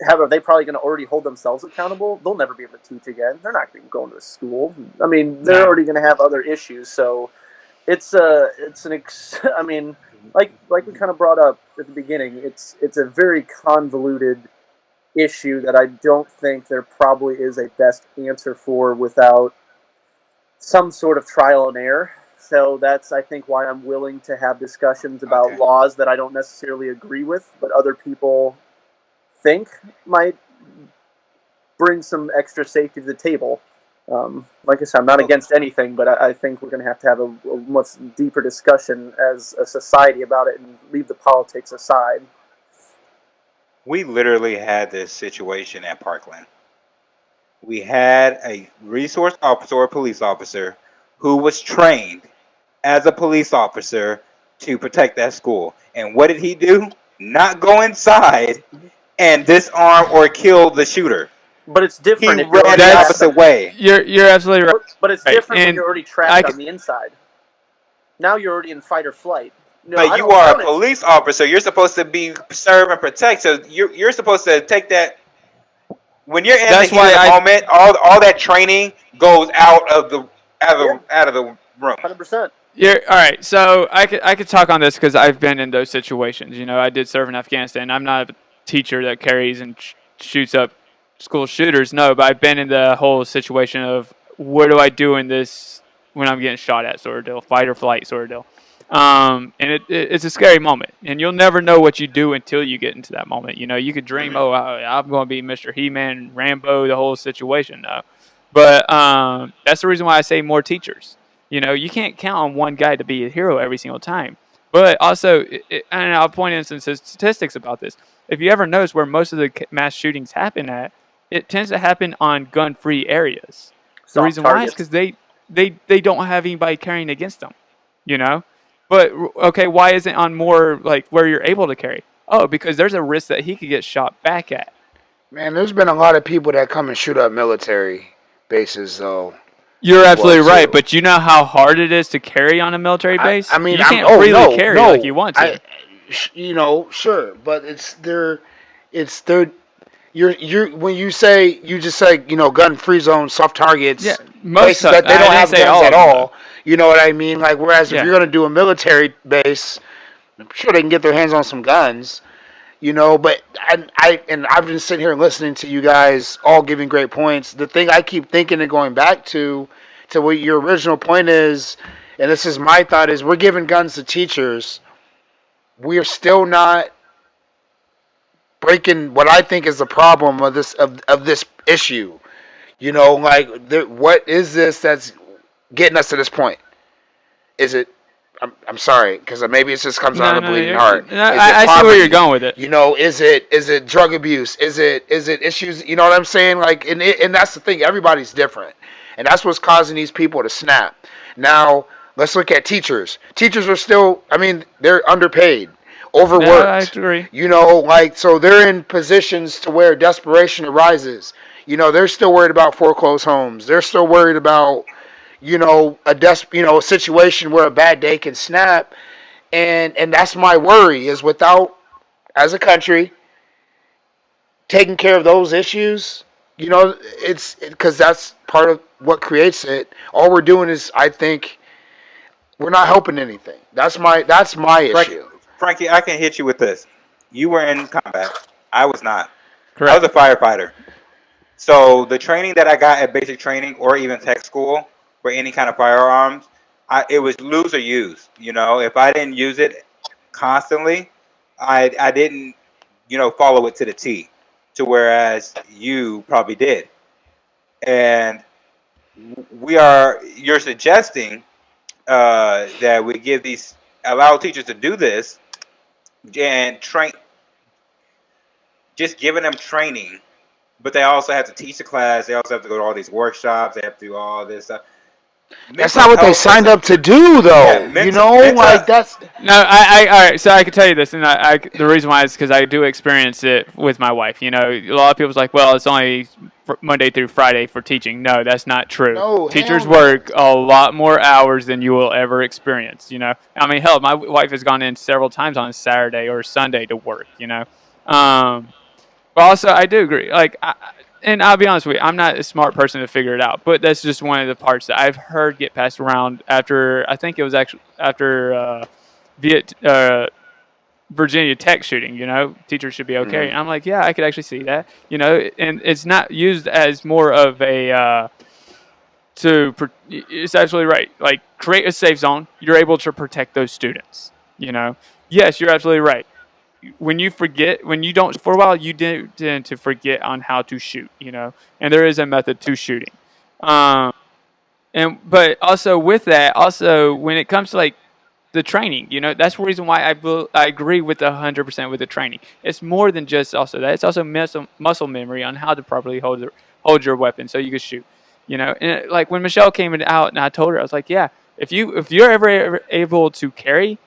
Are they probably going to already hold themselves accountable? They'll never be able to teach again. They're not going to go to school. I mean, they're already going to have other issues. So it's I mean, like we kind of brought up at the beginning, it's a very convoluted issue that I don't think there probably is a best answer for without some sort of trial and error. So that's, I think, why I'm willing to have discussions about laws that I don't necessarily agree with, but other people think might bring some extra safety to the table. Like I said, I'm not against anything, but I think we're going to have a much deeper discussion as a society about it and leave the politics aside. We literally had this situation at Parkland. We had a resource officer or police officer who was trained as a police officer to protect that school. And what did he do? Not go inside and disarm or kill the shooter. But it's different. He ran the opposite way. You're absolutely right. But it's different when you're already trapped on the inside. Now you're already in fight or flight. No, but you are a police officer. You're supposed to be serve and protect. So you're supposed to take that. When you're in the heat of the moment, all that training goes out of the room. 100%. All right. So I could talk on this because I've been in those situations. I did serve in Afghanistan. I'm not a teacher that carries and shoots up school shooters. No, but I've been in the whole situation of what do I do in this when I'm getting shot at, sort of deal, fight or flight, sort of deal. And it's a scary moment, and you'll never know what you do until you get into that moment. You could dream, I'm going to be Mr. He-Man, Rambo, the whole situation. No. But that's the reason why I say more teachers. You can't count on one guy to be a hero every single time. But also, and I'll point in some statistics about this. If you ever notice where most of the mass shootings happen at, it tends to happen on gun-free areas. The reason why is because they don't have anybody carrying against them. But, okay, why isn't it on more, like, where you're able to carry? Oh, because there's a risk that he could get shot back at. Man, there's been a lot of people that come and shoot up military bases, though. You're absolutely right, but you know how hard it is to carry on a military base? I mean, you can't freely carry like you want to. Sure, but it's their you're when you say you just say gun free zone, soft targets, Yeah, most places of, that they I don't didn't have say guns all at of them though. all. You know what I mean? Like whereas if Yeah. you're gonna do a military base, I'm sure they can get their hands on some guns. But I've been sitting here listening to you guys all giving great points. The thing I keep thinking and going back to what your original point is, and this is my thought, is we're giving guns to teachers. We are still not breaking what I think is the problem of this issue. What is this that's getting us to this point? Is it? I'm sorry, because maybe it just comes out No, of a no, bleeding heart. no, Is it I see where you're poverty? going with it. Is it drug abuse? Is it issues? You know what I'm saying? Like, and that's the thing. Everybody's different, and that's what's causing these people to snap. Now let's look at teachers. Teachers are still. I mean, they're underpaid, No, I overworked. agree. So they're in positions to where desperation arises. They're still worried about foreclosed homes. They're still worried about a situation where a bad day can snap, and that's my worry is without as a country taking care of those issues. It's because that's part of what creates it. All we're doing is, I think, we're not helping anything. That's my Frankie, issue. Frankie, I can hit you with this. You were in combat. I was not. I was Correct. a firefighter. So the training that I got at basic training or even tech school for any kind of firearms, it was lose or use. If I didn't use it constantly, I didn't follow it to the T. To whereas you probably did, and you're suggesting that we allow teachers to do this and train, just giving them training, but they also have to teach the class. They also have to go to all these workshops. They have to do all this stuff. That's Mental not what they health signed up to do, yeah, though. Like that's No, all right. So I can tell you this, and the reason why is because I do experience it with my wife. A lot of people's like, well, it's only Monday through Friday for teaching. No, that's not true. no hell Teachers no. work a lot more hours than you will ever experience. I mean, hell, my wife has gone in several times on Saturday or Sunday to work. Um, but also, I do agree. And I'll be honest with you, I'm not a smart person to figure it out. But that's just one of the parts that I've heard get passed around after. I think it was actually after Virginia Tech shooting. Teachers should be okay. And I'm like, yeah, I could actually see that. And it's not used as more of a. It's absolutely right. Like, create a safe zone. You're able to protect those students. Yes, you're absolutely right. When you don't for a while, you tend to forget on how to shoot. And there is a method to shooting. But also with that, also when it comes to like the training, that's the reason why I agree with 100% with the training. It's more than just also that. It's also muscle memory on how to properly hold your weapon so you can shoot. And like when Michelle came out and I told her, I was like, yeah, if you're ever able to carry,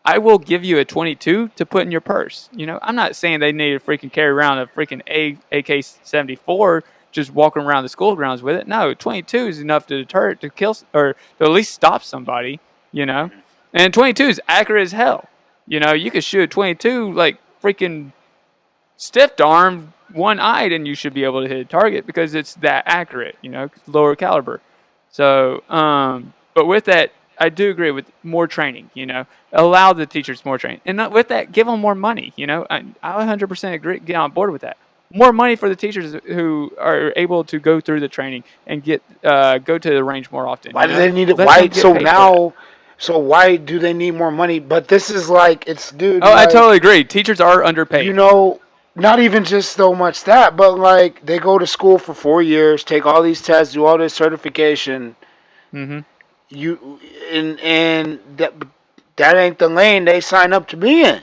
I will give you a 22 to put in your purse. I'm not saying they need to freaking carry around a freaking AK-74 just walking around the school grounds with it. No, 22 is enough to deter, to kill, or to at least stop somebody. And 22 is accurate as hell. You could shoot a 22 like freaking stiff arm, one-eyed, and you should be able to hit a target because it's that accurate. Lower caliber. So, but with that, I do agree with more training. Allow the teachers more training, and with that, give them more money. I 100% agree, get on board with that. More money for the teachers who are able to go through the training and go to the range more often. Why do they need it? Let Why them get so paid for that. now? So why do they need more money? But this is like dude. Oh, I Like, totally agree. Teachers are underpaid. not even just so much that, but like they go to school for 4 years, take all these tests, do all this certification. Mm-hmm. You and that ain't the lane they sign up to be in.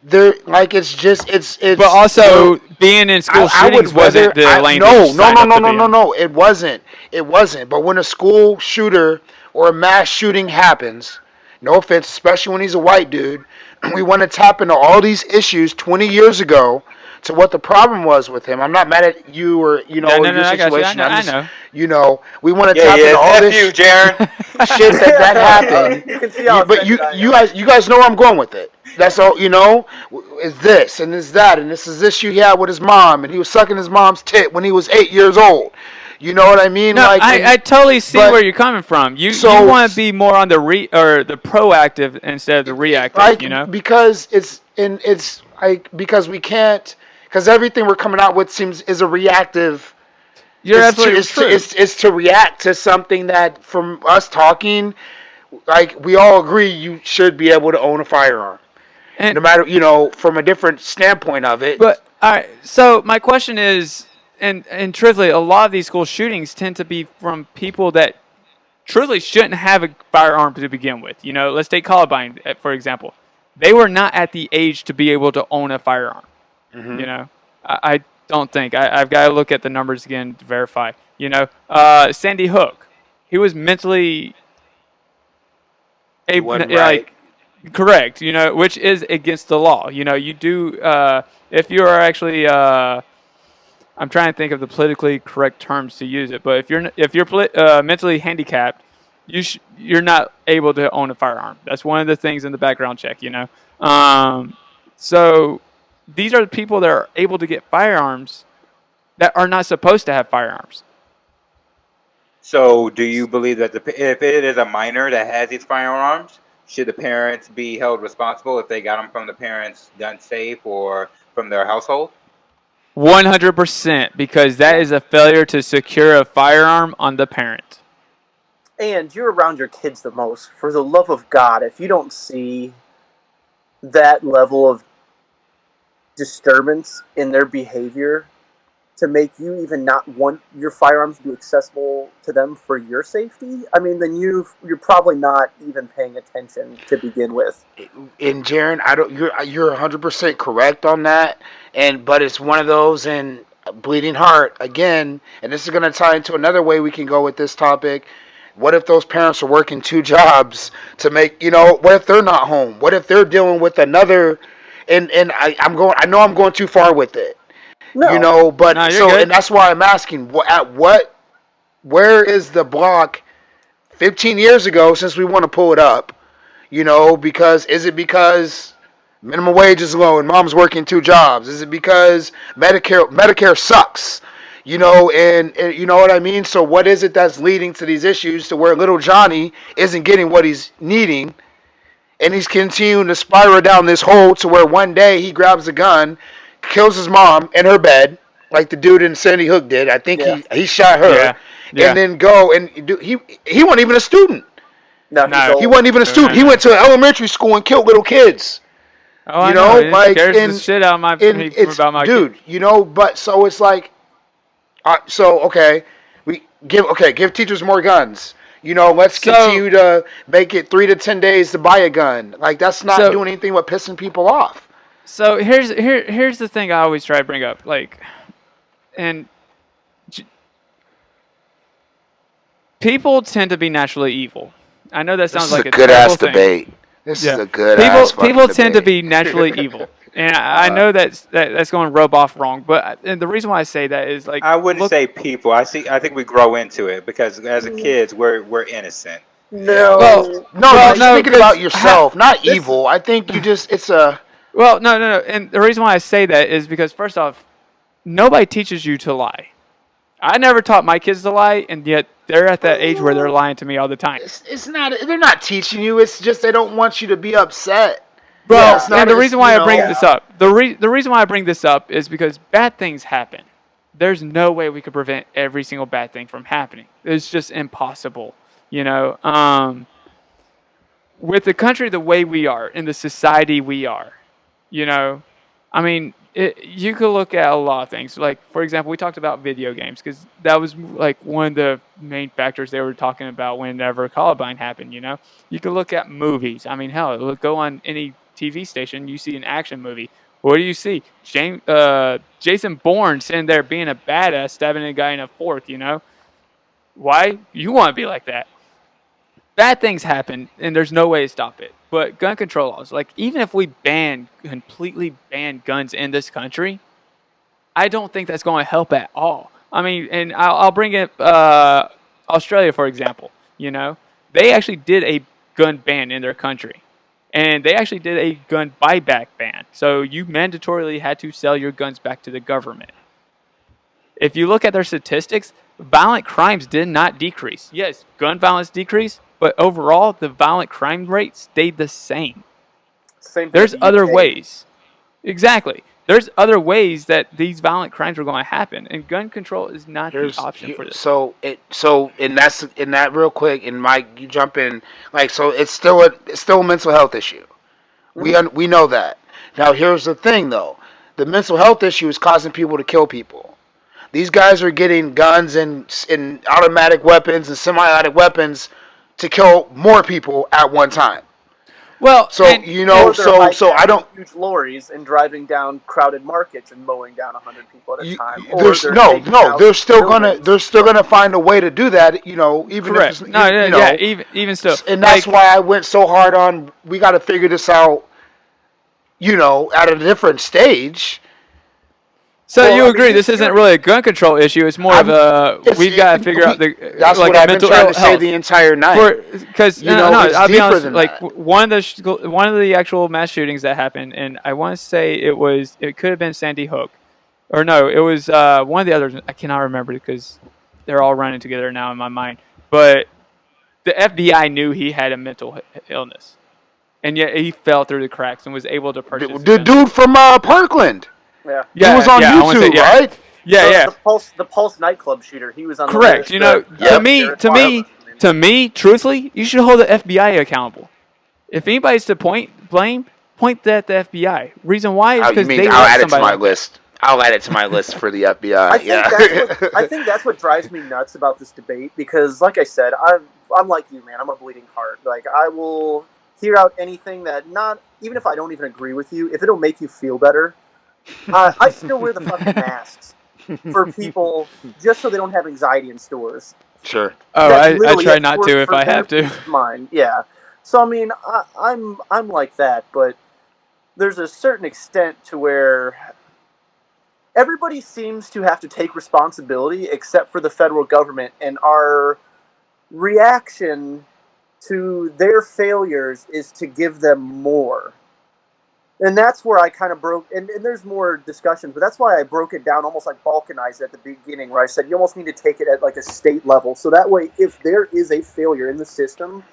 They're like it's. But also, being in school I would shootings wasn't the lane that you signed up to be in. no. It wasn't. It wasn't. But when a school shooter or a mass shooting happens, no offense, especially when he's a white dude, we want to tap into all these issues 20 years ago to what the problem was with him. I'm not mad at you or Yeah, or no, your I got you. situation. I'm I just know. we want to Yeah, tap into yeah. all F this you, Jaron. shit that happened. You can see how But offended I you am. guys know where I'm going with it. That's all. Is this and is that and this is this issue he had with his mom and he was sucking his mom's tit when he was 8 years old. You know what I mean? No, Like, I totally see but where you're coming from. You so want to be more on the or the proactive instead of the reactive. because it's like because we can't because everything we're coming out with seems is a reactive. You're absolutely true. It's to react to something that from us talking, like we all agree you should be able to own a firearm, And no matter from a different standpoint of it. but all right. So my question is, and truthfully, a lot of these school shootings tend to be from people that truthfully shouldn't have a firearm to begin with. Let's take Columbine for example. They were not at the age to be able to own a firearm. Mm-hmm. I don't think I've got to look at the numbers again to verify. Sandy Hook, he was mentally He wasn't right. like correct. Which is against the law. You do if you are actually. I'm trying to think of the politically correct terms to use it, but if you're mentally handicapped, you're not able to own a firearm. That's one of the things in the background check. So these are the people that are able to get firearms that are not supposed to have firearms. So, do you believe that if it is a minor that has these firearms, should the parents be held responsible if they got them from the parents' gun safe or from their household? 100%, because that is a failure to secure a firearm on the parent. And you're around your kids the most. For the love of God, if you don't see that level of disturbance in their behavior to make you even not want your firearms to be accessible to them for your safety, I mean, then you're probably not even paying attention to begin with. And Jaron, you're 100% correct on that, but it's one of those and bleeding heart again, and this is going to tie into another way we can go with this topic. What if those parents are working two jobs to make what if they're not home? What if they're dealing with another and I know I'm going too far with it. No. But No, you're so good. and that's why I'm asking where is the block 15 years ago since we want to pull it up? Because is it because minimum wage is low and mom's working two jobs? Is it because Medicare sucks? And you know what I mean? So what is it that's leading to these issues to where little Johnny isn't getting what he's needing and he's continuing to spiral down this hole to where one day he grabs a gun, kills his mom in her bed, like the dude in Sandy Hook did. I think Yeah. he shot her, Yeah. and then go and he wasn't even a student. No, No. He wasn't even a student. He went to elementary school and killed little kids. Oh, You know, I know. It like, scares and- the shit out of my It's about my dude, kid. But so it's like, okay, give teachers more guns. Let's continue to make it 3 to 10 days to buy a gun. Like that's not doing anything but pissing people off. So here's the thing I always try to bring up, and people tend to be naturally evil. I know that sounds like a good ass terrible thing. debate. This is a good people ass fucking people tend to debate. be naturally evil, and I know that's going to rub off wrong. But and the reason why I say that is I wouldn't say people. I think we grow into it because as a kids we're innocent. No. You're just thinking about 'cause yourself, not evil. I think it's a. Well, no. And the reason why I say that is because first off, nobody teaches you to lie. I never taught my kids to lie, and yet they're at that age where they're lying to me all the time. It's not. They're not teaching you. It's just they don't want you to be upset. Bro, Yeah, and the reason why I bring Yeah. this up, the reason why I bring this up is because bad things happen. There's no way we could prevent every single bad thing from happening. It's just impossible, with the country the way we are, in the society we are, I mean, you could look at a lot of things. Like, for example, we talked about video games because that was like one of the main factors they were talking about whenever Columbine happened. You could look at movies. I mean, hell, go on any TV station, you see an action movie. What do you see? Jason Bourne sitting there being a badass, stabbing a guy in a fork. Why? You want to be like that. Bad things happen, and there's no way to stop it. But gun control laws, like even if we completely ban guns in this country, I don't think that's going to help at all. I mean, and I'll bring it Australia for example. You know, they actually did a gun ban in their country, and they actually did a gun buyback ban. So you mandatorily had to sell your guns back to the government. If you look at their statistics, violent crimes did not decrease. Yes, gun violence decreased, but overall, the violent crime rate stayed the same. Same thing There's with the other UK. ways. Exactly. There's other ways that these violent crimes are going to happen, and gun control is not the option for this. So and that's in that real quick, and Mike, you jump in. Like, so it's still a mental health issue. We know that. Now here's the thing though, the mental health issue is causing people to kill people. These guys are getting guns and automatic weapons and semi-automatic weapons to kill more people at one time. Well, So so I don't. huge lorries and driving down crowded markets and mowing down 100 people at a time. Or There's they're no, taking out they're still buildings. gonna find a way to do that. You know, even correct. if it's, No, you yeah, know, yeah, even still. and that's Like, why I went so hard on. We got to figure this out. You know, at a different stage. so Well, you I mean, agree this isn't really a gun control issue? It's more of a we've got to figure out the That's like what a I've been mental trying ill to say health. the entire night. Because You know, it's I'll be deeper honest. than Like that. one of the actual mass shootings that happened, and I want to say it could have been Sandy Hook, or no, it was one of the others. I cannot remember because they're all running together now in my mind. But the FBI knew he had a mental illness, and yet he fell through the cracks and was able to purchase The guns. dude from Parkland. Yeah. He was on I wanna say, YouTube, right? Yeah. The Pulse nightclub shooter. He was on Correct. the You know, list. to me, truthfully, you should hold the FBI accountable. If anybody's to point that the FBI. Reason why is because they I'll let add it to somebody my like that. list. I'll add it to my list for the FBI. I think that's what drives me nuts about this debate because, like I said, I'm like you, man. I'm a bleeding heart. Like I will hear out anything that even if I don't even agree with you, if it'll make you feel better, I still wear the fucking masks for people just so they don't have anxiety in stores. Sure. Oh, I try not to if I have to. Mine, yeah. So I mean, I'm like that, but there's a certain extent to where everybody seems to have to take responsibility except for the federal government, and our reaction to their failures is to give them more. And that's where I kind of broke, and there's more discussions, but that's why I broke it down almost like balkanized at the beginning, where I said you almost need to take it at like a state level. So that way, if there is a failure in the system,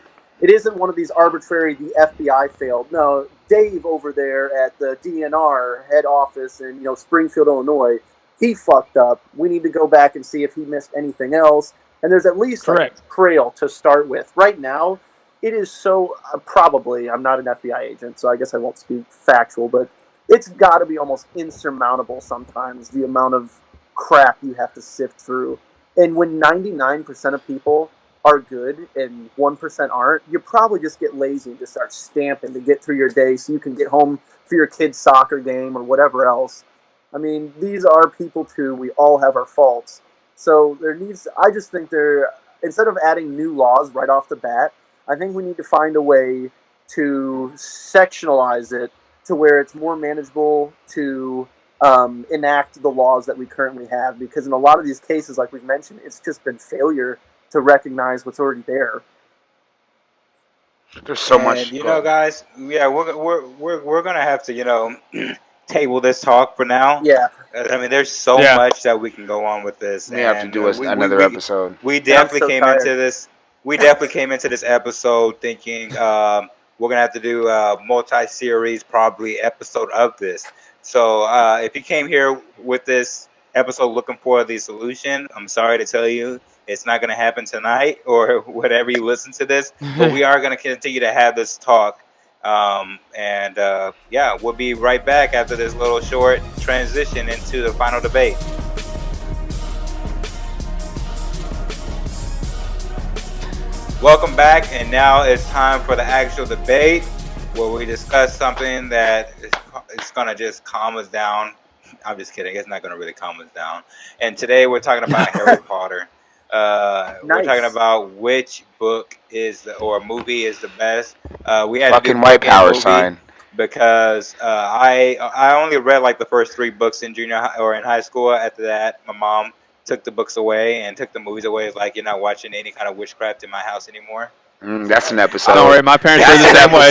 it isn't one of these arbitrary, the FBI failed. No, Dave over there at the DNR head office in Springfield, Illinois, he fucked up. We need to go back and see if he missed anything else. And there's at least like a trail to start with. Right now, it is so probably, I'm not an FBI agent, so I guess I won't speak factual, but it's got to be almost insurmountable sometimes, the amount of crap you have to sift through. And when 99% of people are good and 1% aren't, you probably just get lazy and just start stamping to get through your day so you can get home for your kid's soccer game or whatever else. I mean, these are people too. We all have our faults. So I just think instead of adding new laws right off the bat, I think we need to find a way to sectionalize it to where it's more manageable to enact the laws that we currently have. Because in a lot of these cases, like we've mentioned, it's just been failure to recognize what's already there. There's so much. You know, guys, yeah, we're gonna have to table this talk for now. Yeah. I mean, there's so much that we can go on with this. We have to do another episode. We definitely came into this. We definitely came into this episode thinking we're gonna have to do a multi-series, probably episode of this. So if you came here with this episode looking for the solution, I'm sorry to tell you, it's not gonna happen tonight or whatever you listen to this. But we are gonna continue to have this talk. We'll be right back after this little short transition into the final debate. Welcome back, and now it's time for the actual debate where we discuss something that is going to just calm us down. I'm just kidding. It's not going to really calm us down. And today we're talking about Harry Potter. Nice. We're talking about which book or movie is the best. We had fucking white power sign. because I only read like the first 3 books in junior high or in high school. After that, my mom took the books away and took the movies away. It's like, you're not watching any kind of witchcraft in my house anymore. That's an episode. Don't worry, my parents were the same way.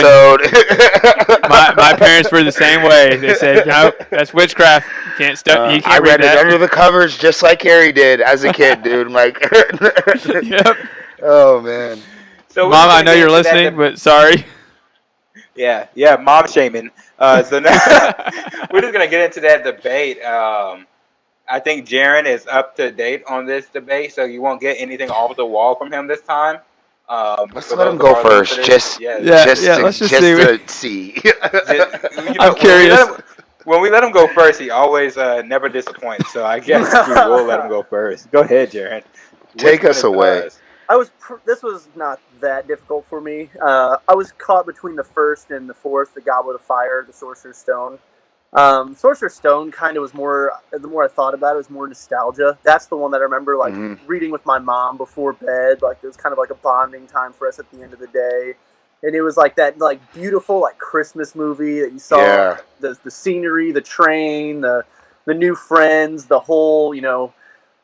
My parents were the same way. They said, "Nope, that's witchcraft. You can't stop. You can't I read it that." under the covers just like Harry did as a kid, dude. Like, Yep. oh man. So we're Mom, just I gonna know get you're into that listening, but sorry. Yeah, mom shaming. So now we're just gonna get into that debate. I think Jaron is up to date on this debate, so you won't get anything off the wall from him this time. Let's let him go first. Just let's just see. I'm curious. When we let him go first, he always never disappoints. So I guess we will let him go first. Go ahead, Jaron. Take us away. This was not that difficult for me. I was caught between the first and the fourth, the Goblet of Fire, the Sorcerer's Stone. Sorcerer's Stone kind of was more, the more I thought about it, was more nostalgia. That's the one that I remember, like, reading with my mom before bed. Like, it was kind of like a bonding time for us at the end of the day. And it was like that, like, beautiful, like, Christmas movie that you saw. The scenery, the train, the new friends, the whole,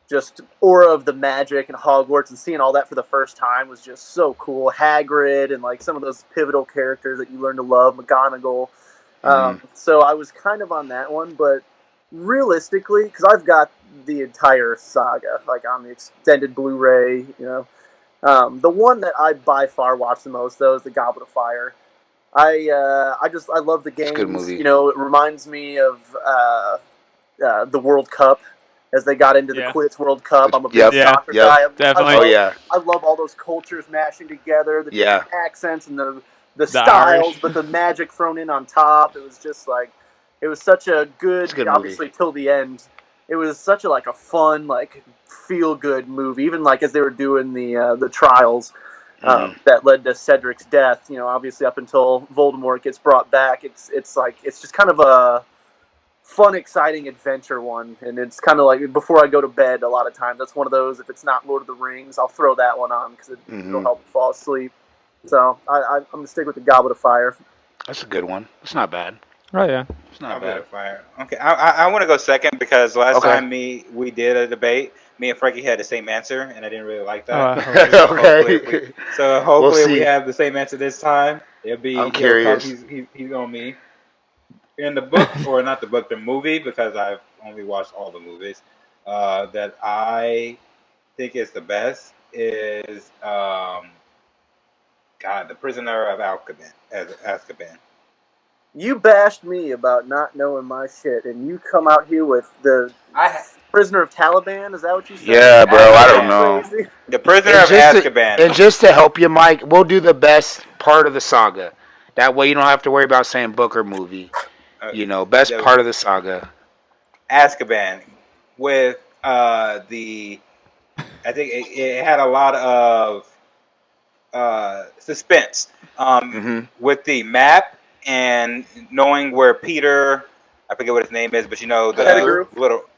just aura of the magic and Hogwarts, and seeing all that for the first time was just so cool. Hagrid and, like, some of those pivotal characters that you learn to love, McGonagall. So I was kind of on that one, but realistically, because I've got the entire saga, like, on the extended Blu-ray, the one that I by far watch the most, though, is the Goblet of Fire. I love the games. It's a good movie. It reminds me of the World Cup. As they got into the Quidditch World Cup, I'm a big soccer guy. Definitely. I love all those cultures mashing together, the different accents and the styles, Irish. but the magic thrown in on top. It was just like, it was such a good obviously movie. Till the end. It was such a fun, like, feel good movie. Even like as they were doing the trials that led to Cedric's death. Obviously up until Voldemort gets brought back, it's just kind of a fun, exciting adventure one, and it's kind of like before I go to bed. A lot of times, that's one of those. If it's not Lord of the Rings, I'll throw that one on because it'll help me fall asleep. So I'm gonna stick with the Goblet of Fire. That's a good one. It's not bad. Oh yeah, it's not Goblet bad. of Fire. Okay, I want to go second because last time we did a debate, me and Frankie had the same answer, and I didn't really like that. So hopefully we have the same answer this time. It'll be. I'm curious. He's on me. In the book, or not the book, the movie, because I've only watched all the movies, that I think is the best is The Prisoner of Azkaban. You bashed me about not knowing my shit, and you come out here with the Prisoner of Taliban. Is that what you said? Yeah, bro. I don't know. Crazy? The Prisoner of Azkaban. And just to help you, Mike, we'll do the best part of the saga. That way, you don't have to worry about saying book or movie. Best part of the saga. Azkaban with I think it had a lot of suspense with the map and knowing where Peter, I forget what his name is, but the Pettigrew.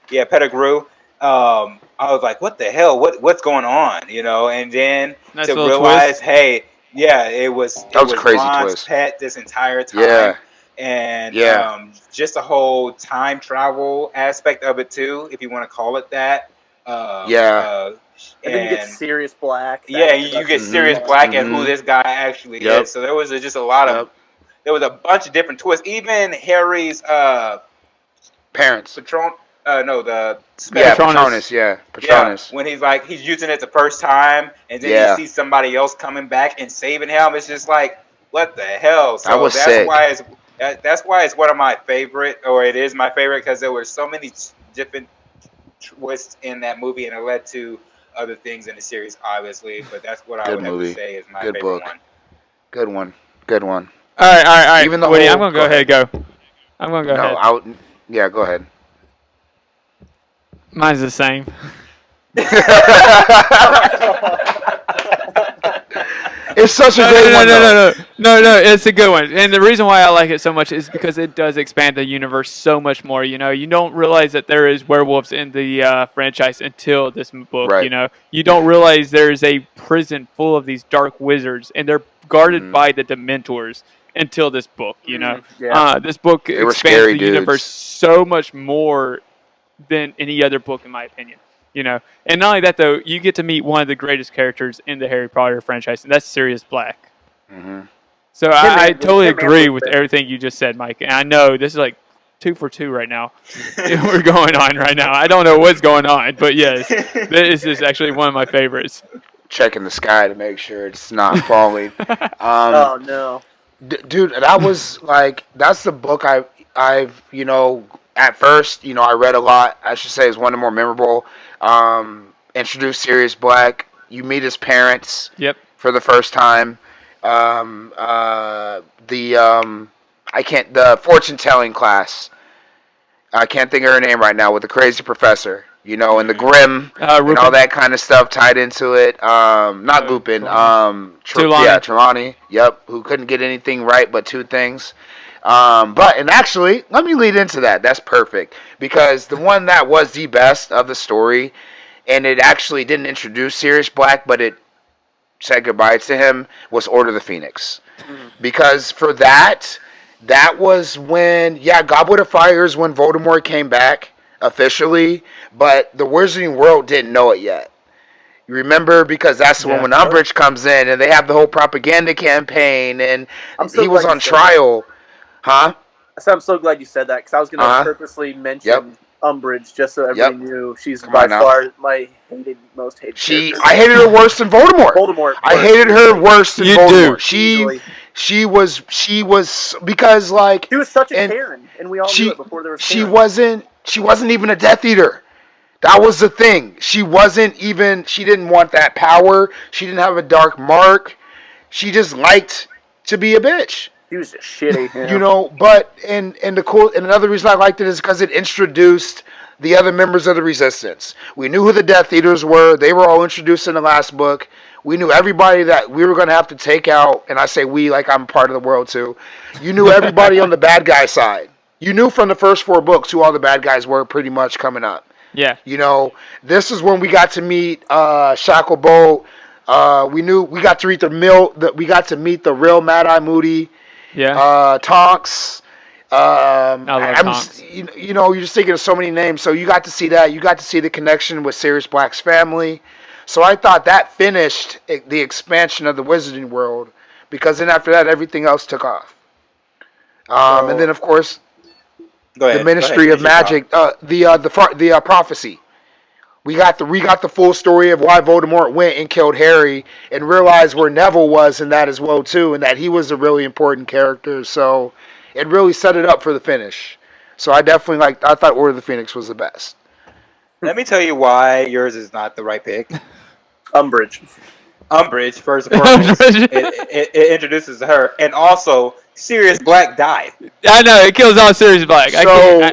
Pettigrew. I was like, what the hell? What's going on? And then nice to realize, twist. hey, it was crazy Ron's twist. pet this entire time. Yeah. And just the whole time travel aspect of it too, if you want to call it that. And then you get Sirius Black. Yeah, you get Sirius Black and who this guy actually is. So there was just a lot of. There was a bunch of different twists. Even Harry's parents. Patronus. Patronus. When he's using it the first time, and then you see somebody else coming back and saving him. It's just like, what the hell? So was sick. That's why it's one of my favorite, or it is my favorite, because there were so many different twists in that movie, and it led to other things in the series, obviously. But that's what I would have to say is my favorite one. Good one. Good one. All right. Even the Woody, I'm gonna go ahead. I'm gonna go ahead. Yeah, go ahead. Mine's the same. It's such a great one. No, it's a good one. And the reason why I like it so much is because it does expand the universe so much more. You don't realize that there is werewolves in the franchise until this book. Right. You don't realize there is a prison full of these dark wizards, and they're guarded by the Dementors. until this book. This book They were expands scary the dudes. universe so much more than any other book, in my opinion. And not only that, though, you get to meet one of the greatest characters in the Harry Potter franchise, and that's Sirius Black. Mm-hmm. So I totally agree with everything you just said, Mike. And I know this is like 2 for 2 right now. We're going on right now. I don't know what's going on, but yes, this is actually one of my favorites. Checking the sky to make sure it's not falling. Oh no, dude, that was like that's the book I've at first I read a lot. I should say it's one of the more memorable. Introduced Sirius Black. You meet his parents. Yep. For the first time. The fortune telling class. I can't think of her name right now, with the crazy professor, and the Grimm and all that kind of stuff tied into it. Not Lupin. Trelawney. Yep, who couldn't get anything right but 2 things. And actually, let me lead into that. That's perfect, because the one that was the best of the story, and it actually didn't introduce Sirius Black, but it said goodbye to him, was Order of the Phoenix. Because for that was when, Goblet of Fire is when Voldemort came back officially, but the Wizarding World didn't know it yet. You remember? Because that's when Umbridge comes in, and they have the whole propaganda campaign, and he was on trial. Huh? So I'm so glad you said that, because I was going to purposely mention Umbridge just so everybody knew she's by far my most hated character. I hated her worse than Voldemort. I hated her worse than Voldemort. She was because like she was such a Karen, and we all knew it before there was. She wasn't even a Death Eater. That was the thing. She wasn't even. She didn't want that power. She didn't have a dark mark. She just liked to be a bitch. He was just shitty, But and another reason I liked it is because it introduced the other members of the Resistance. We knew who the Death Eaters were. They were all introduced in the last book. We knew everybody that we were going to have to take out, and I say we like I'm part of the world too. You knew everybody on the bad guy side. You knew from the first 4 books who all the bad guys were pretty much coming up. Yeah. This is when we got to meet Shacklebolt. We got to meet the real Mad-Eye Moody. Yeah. Tonks. I love Tonks. You're just thinking of so many names. So you got to see that. You got to see the connection with Sirius Black's family. So I thought that finished the expansion of the Wizarding World, because then after that everything else took off. And then of course the Ministry of Magic, the prophecy. We got the full story of why Voldemort went and killed Harry, and realized where Neville was in that as well too, and that he was a really important character. So it really set it up for the finish. So I definitely I thought Order of the Phoenix was the best. Let me tell you why yours is not the right pick. Umbridge, first and foremost. it introduces her, and also Sirius Black died. I know, it kills off Sirius Black. So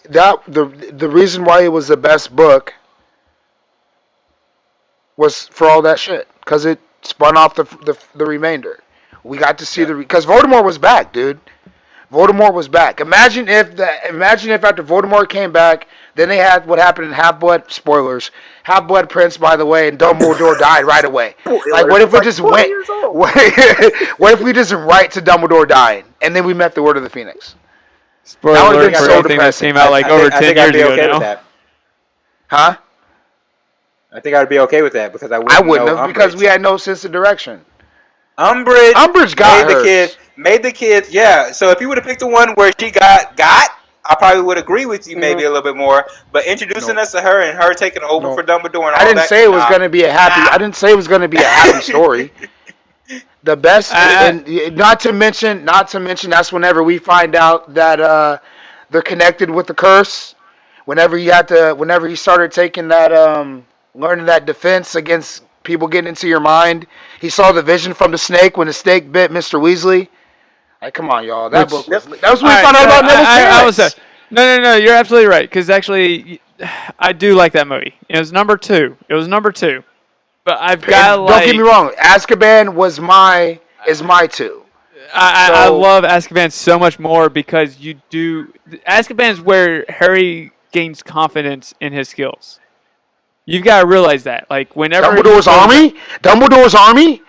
the reason why it was the best book was for all that shit, because it spun off the remainder. We got to see because Voldemort was back, dude. Voldemort was back. Imagine if after Voldemort came back, then they had what happened in Half-Blood. Spoilers. Half-Blood Prince, by the way, and Dumbledore died right away. Like, what if we just went? What if we just right to Dumbledore dying, and then we met the Order of the Phoenix? Spoiler alert for everything that came out over 10 years ago now. That. Huh? I think I'd be okay with that, because I wouldn't have, because we had no sense of direction. Umbridge got made the kids, yeah. So if you would have picked the one where she got, I probably would agree with you maybe a little bit more. But introducing us to her and her taking over for Dumbledore and all that. I didn't say it was going to be a happy. I didn't say it was going to be a happy story. The best, and not to mention, that's whenever we find out that they're connected with the curse. Whenever he started taking that, learning that defense against people getting into your mind. He saw the vision from the snake when the snake bit Mr. Weasley. Like, come on, y'all. That was when we found out about Neville's parents. No, you're absolutely right. Because actually, I do like that movie. It was number 2. But I've got to Don't get me wrong. Azkaban is my 2. I love Azkaban so much more because Azkaban is where Harry gains confidence in his skills. You've got to realize that. Like, whenever Dumbledore's army?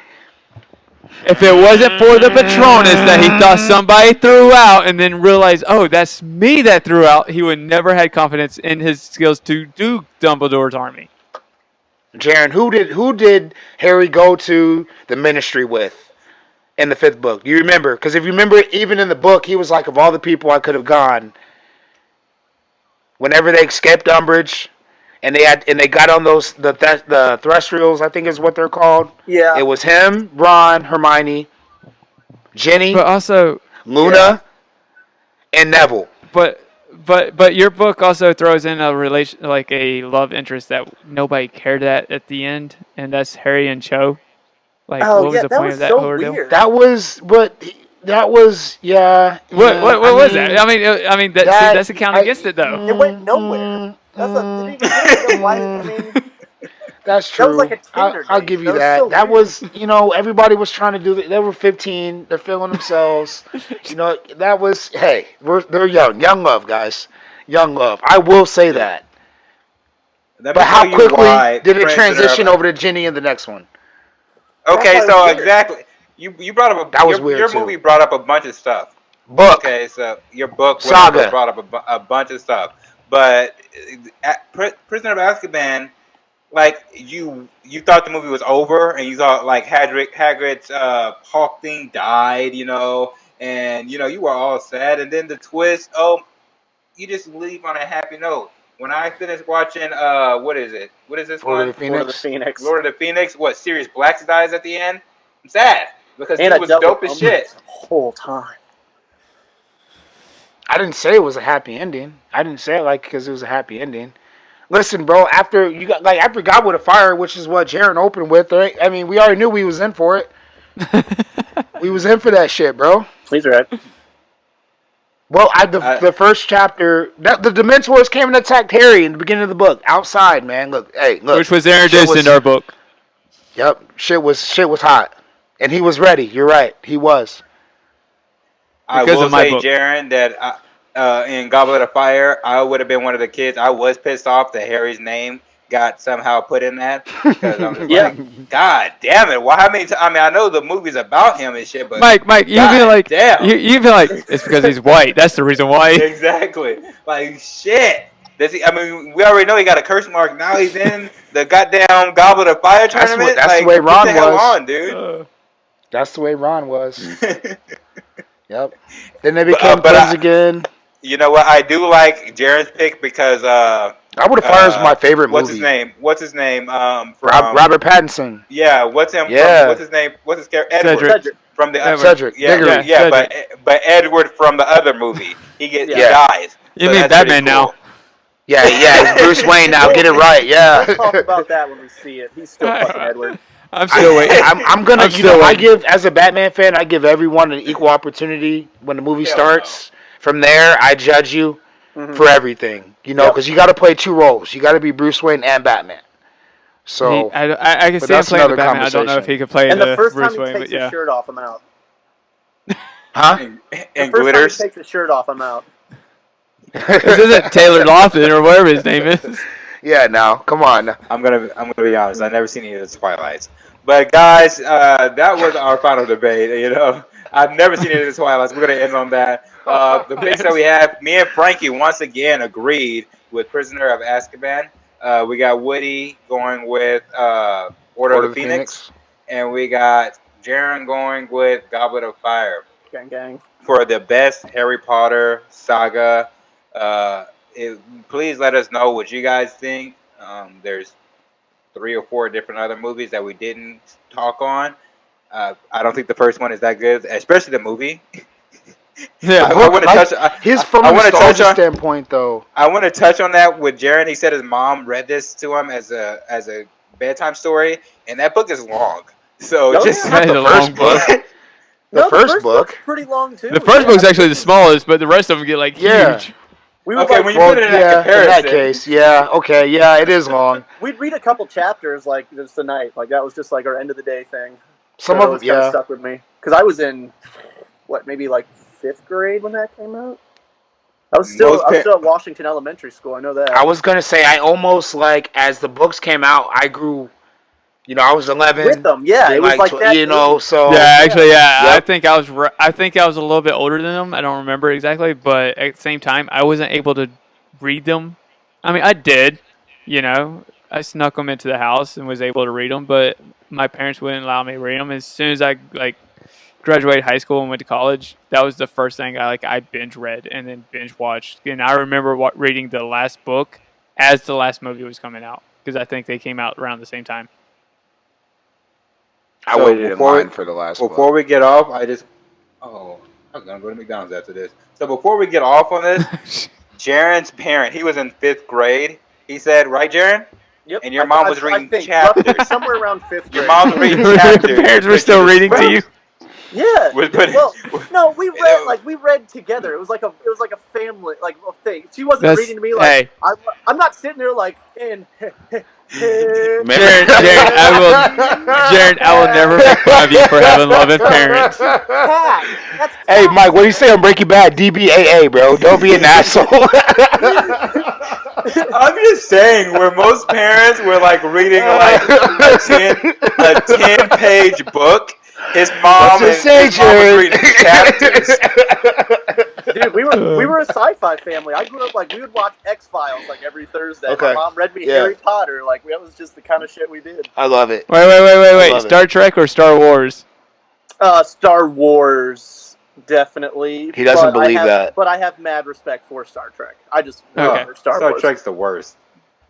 If it wasn't for the Patronus that he thought somebody threw out and then realized, oh, that's me that threw out, he would never had confidence in his skills to do Dumbledore's army. Jaren, who did Harry go to the Ministry with in the 5th book? Do you remember? Because if you remember, even in the book, he was like, of all the people I could have gone, whenever they escaped Umbridge, and they got on those the Thestrals, I think is what they're called. Yeah. It was him, Ron, Hermione, Ginny, But also, Luna, and Neville. But your book also throws in a relation, like a love interest that nobody cared at the end, and that's Harry and Cho. Like, Oh, what was yeah, the that point was of that so whole ordeal? weird. That was yeah. What was mean, that? I mean that's a count against it though. It went nowhere. That's a, didn't even why. I mean, that's true. that was like a Tinder I'll date. give you That was that. so That weird. was, everybody was trying to do that. They were 15. They're feeling themselves. That was, hey, they're young love, guys, young love. I will say that. Let me But how tell you quickly why did it Prisoner transition of- over to Ginny in the next one? Okay, That's why so it was weird. exactly, you brought up That was weird, your too. movie brought up a bunch of stuff. Book. Okay, so your book Saga. whatever, brought up a bunch of stuff, but Prisoner of Azkaban, like you thought the movie was over, and you thought like Hagrid's Hawk thing died, and you were all sad, and then the twist, you just leave on a happy note. When I finished watching, what is it? What is this Lord one? of the Lord of the Phoenix. Phoenix. Lord of the Phoenix. What, Sirius Black dies at the end? I'm sad because And he I was dealt dope with as shit. Umbridge the whole time. I didn't say it was a happy ending. I didn't say it because it was a happy ending. Listen, bro. After Goblet of Fire, which is what Jaren opened with. Right? I mean, we already knew we was in for it. We was in for that shit, bro. He's right. Well, the first chapter, the Dementors came and attacked Harry in the beginning of the book. Outside, man. Look. Which was introduced in our book. Yep, shit was hot, and he was ready. You're right, he was. I Because will of my say, book. Jaren, that in Goblet of Fire, I would have been one of the kids. I was pissed off that Harry's name got somehow put in that because I'm just Yeah. like, God damn it! Why? How many? I mean, I know the movie's about him and shit, but Mike, you God feel like damn. you feel like it's because he's white. That's the reason why. Exactly. Like shit. I mean, we already know he got a curse mark. Now he's in the goddamn Goblet of Fire tournament. That's the way Ron get the hell was. on, dude. That's the way Ron was. Yep. Then they became but friends again. You know what? I do like Jaren's pick because Goblet of Fire is my favorite what's movie. What's his name? From Robert Pattinson. Yeah. What's him? Yeah. What's his name? What's his character? Edward. Cedric. From the Edward. Cedric. Yeah, Diggory. yeah. Cedric. But Edward from the other movie, he Yeah. dies. You So mean that's pretty Batman now? Yeah, it's Bruce Wayne now. Get it right, yeah. We'll talk about that when we see it. He's still fucking Edward. I'm still waiting. I'm gonna, I'm still I waiting. give, as a Batman fan, I give everyone an equal opportunity when the movie Hell starts. From there, I judge you Mhm. for everything, because you got to play two roles. You got to be Bruce Wayne and Batman. So, I can but see him that's playing the another Batman. I don't know if he could play And the first Bruce time he Wayne, takes but yeah. his shirt off, I'm out. huh? And The first glitters. time he takes his shirt off, I'm out. This isn't Taylor Lautner or whatever his name is. Yeah, now, come on. I'm gonna be honest. I've never seen any of the Twilights, but guys, that was our final debate. I've never seen any of the Twilights. We're gonna end on that. The picks that we have, me and Frankie once again agreed with Prisoner of Azkaban. We got Woody going with Order of the Phoenix, and we got Jaren going with Goblet of Fire Gang, gang. for the best Harry Potter saga. Please let us know what you guys think. There's 3 or 4 different other movies that we didn't talk on. I don't think the first one is that good, especially the movie. Yeah, I want to touch. From I a wanna touch nostalgia on- standpoint, though. I want to touch on that with Jaren. He said his mom read this to him as a bedtime story, and that book is long. So Oh, just yeah. That is a long book. The first book. book's pretty long too. The first Yeah. book's actually the smallest, but the rest of them get like Yeah. huge. We would Okay, when you Well, put it in yeah, that comparison, in that case, yeah, okay, yeah, it is long. we'd read a couple chapters like just a night. Like that was just like our end of the day thing. Some So of it it, kind of yeah. stuck with me because I was in maybe like 5th grade when that came out. I was still at Washington Elementary School. I know that. I was gonna say, I almost as the books came out, I grew You know, I was 11. with them. Yeah, it was like that. You know, so Yeah, actually, yeah. Yep. I think I was. I think I was a little bit older than them. I don't remember exactly, but at the same time, I wasn't able to read them. I mean, I did. You know, I snuck them into the house and was able to read them, but my parents wouldn't allow me to read them. As soon as I graduated high school and went to college, that was the first thing I binge read and then binge watched. And I remember reading the last book as the last movie was coming out because I think they came out around the same time. I waited in line for the last one. Before we get off, I was gonna go to McDonald's after this. So before we get off on this, Jaren's parent, he was in 5th grade. He said, right, Jaren? Yep. And your mom was reading chapters. Roughly somewhere around 5th grade. Your mom was reading chapters. Your parents were still reading to you. Yeah. Well, no, we read together. It was like a family thing. She wasn't reading to me like hey. I'm not sitting there like and Jared, I will never make fun of you for having loving parents. Hey, Mike, what do you say on Breaking Bad? DBAA, bro. Don't be an asshole. I'm just saying, where most parents were like reading like a 10-page book, his mom was reading chapters. Dude, we were a sci-fi family. I grew up we would watch X-Files every Thursday. Okay. My mom read me Harry Potter. That was just the kind of shit we did. I love it. Wait. Star Trek or Star Wars? Star Wars, definitely. He doesn't believe that. But I have mad respect for Star Trek. I just okay. Star Wars. Trek's the worst.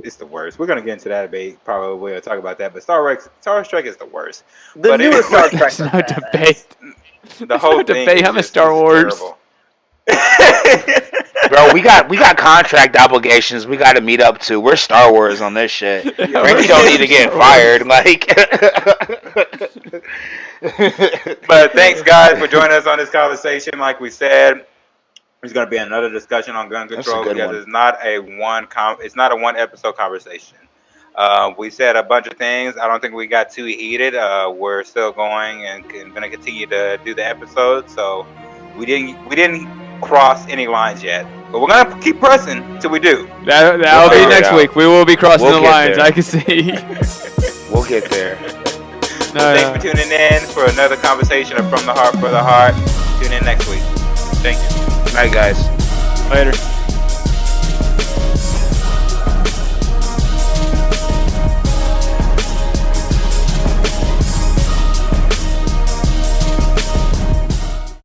It's the worst. We're gonna get into that debate probably. We'll talk about that. But Star Trek is the worst. The newer Star Trek. There's no debate. The whole thing. Debate. I'm a Star Wars. Bro, we got contract obligations we got to meet up to. We're Star Wars on this shit. Frankie don't need to get fired. But thanks, guys, for joining us on this conversation. Like we said, there's going to be another discussion on gun control because it's not a one episode conversation. We said a bunch of things. I don't think we got too heated. We're still going and going to continue to do the episode. So we didn't cross any lines yet, but we're gonna keep pressing till we do. That'll be next week. We will be crossing the lines. There. I can see. We'll get there. Thanks for tuning in for another conversation of From the Heart for the Heart. Tune in next week. Thank you. Good night, guys. Later.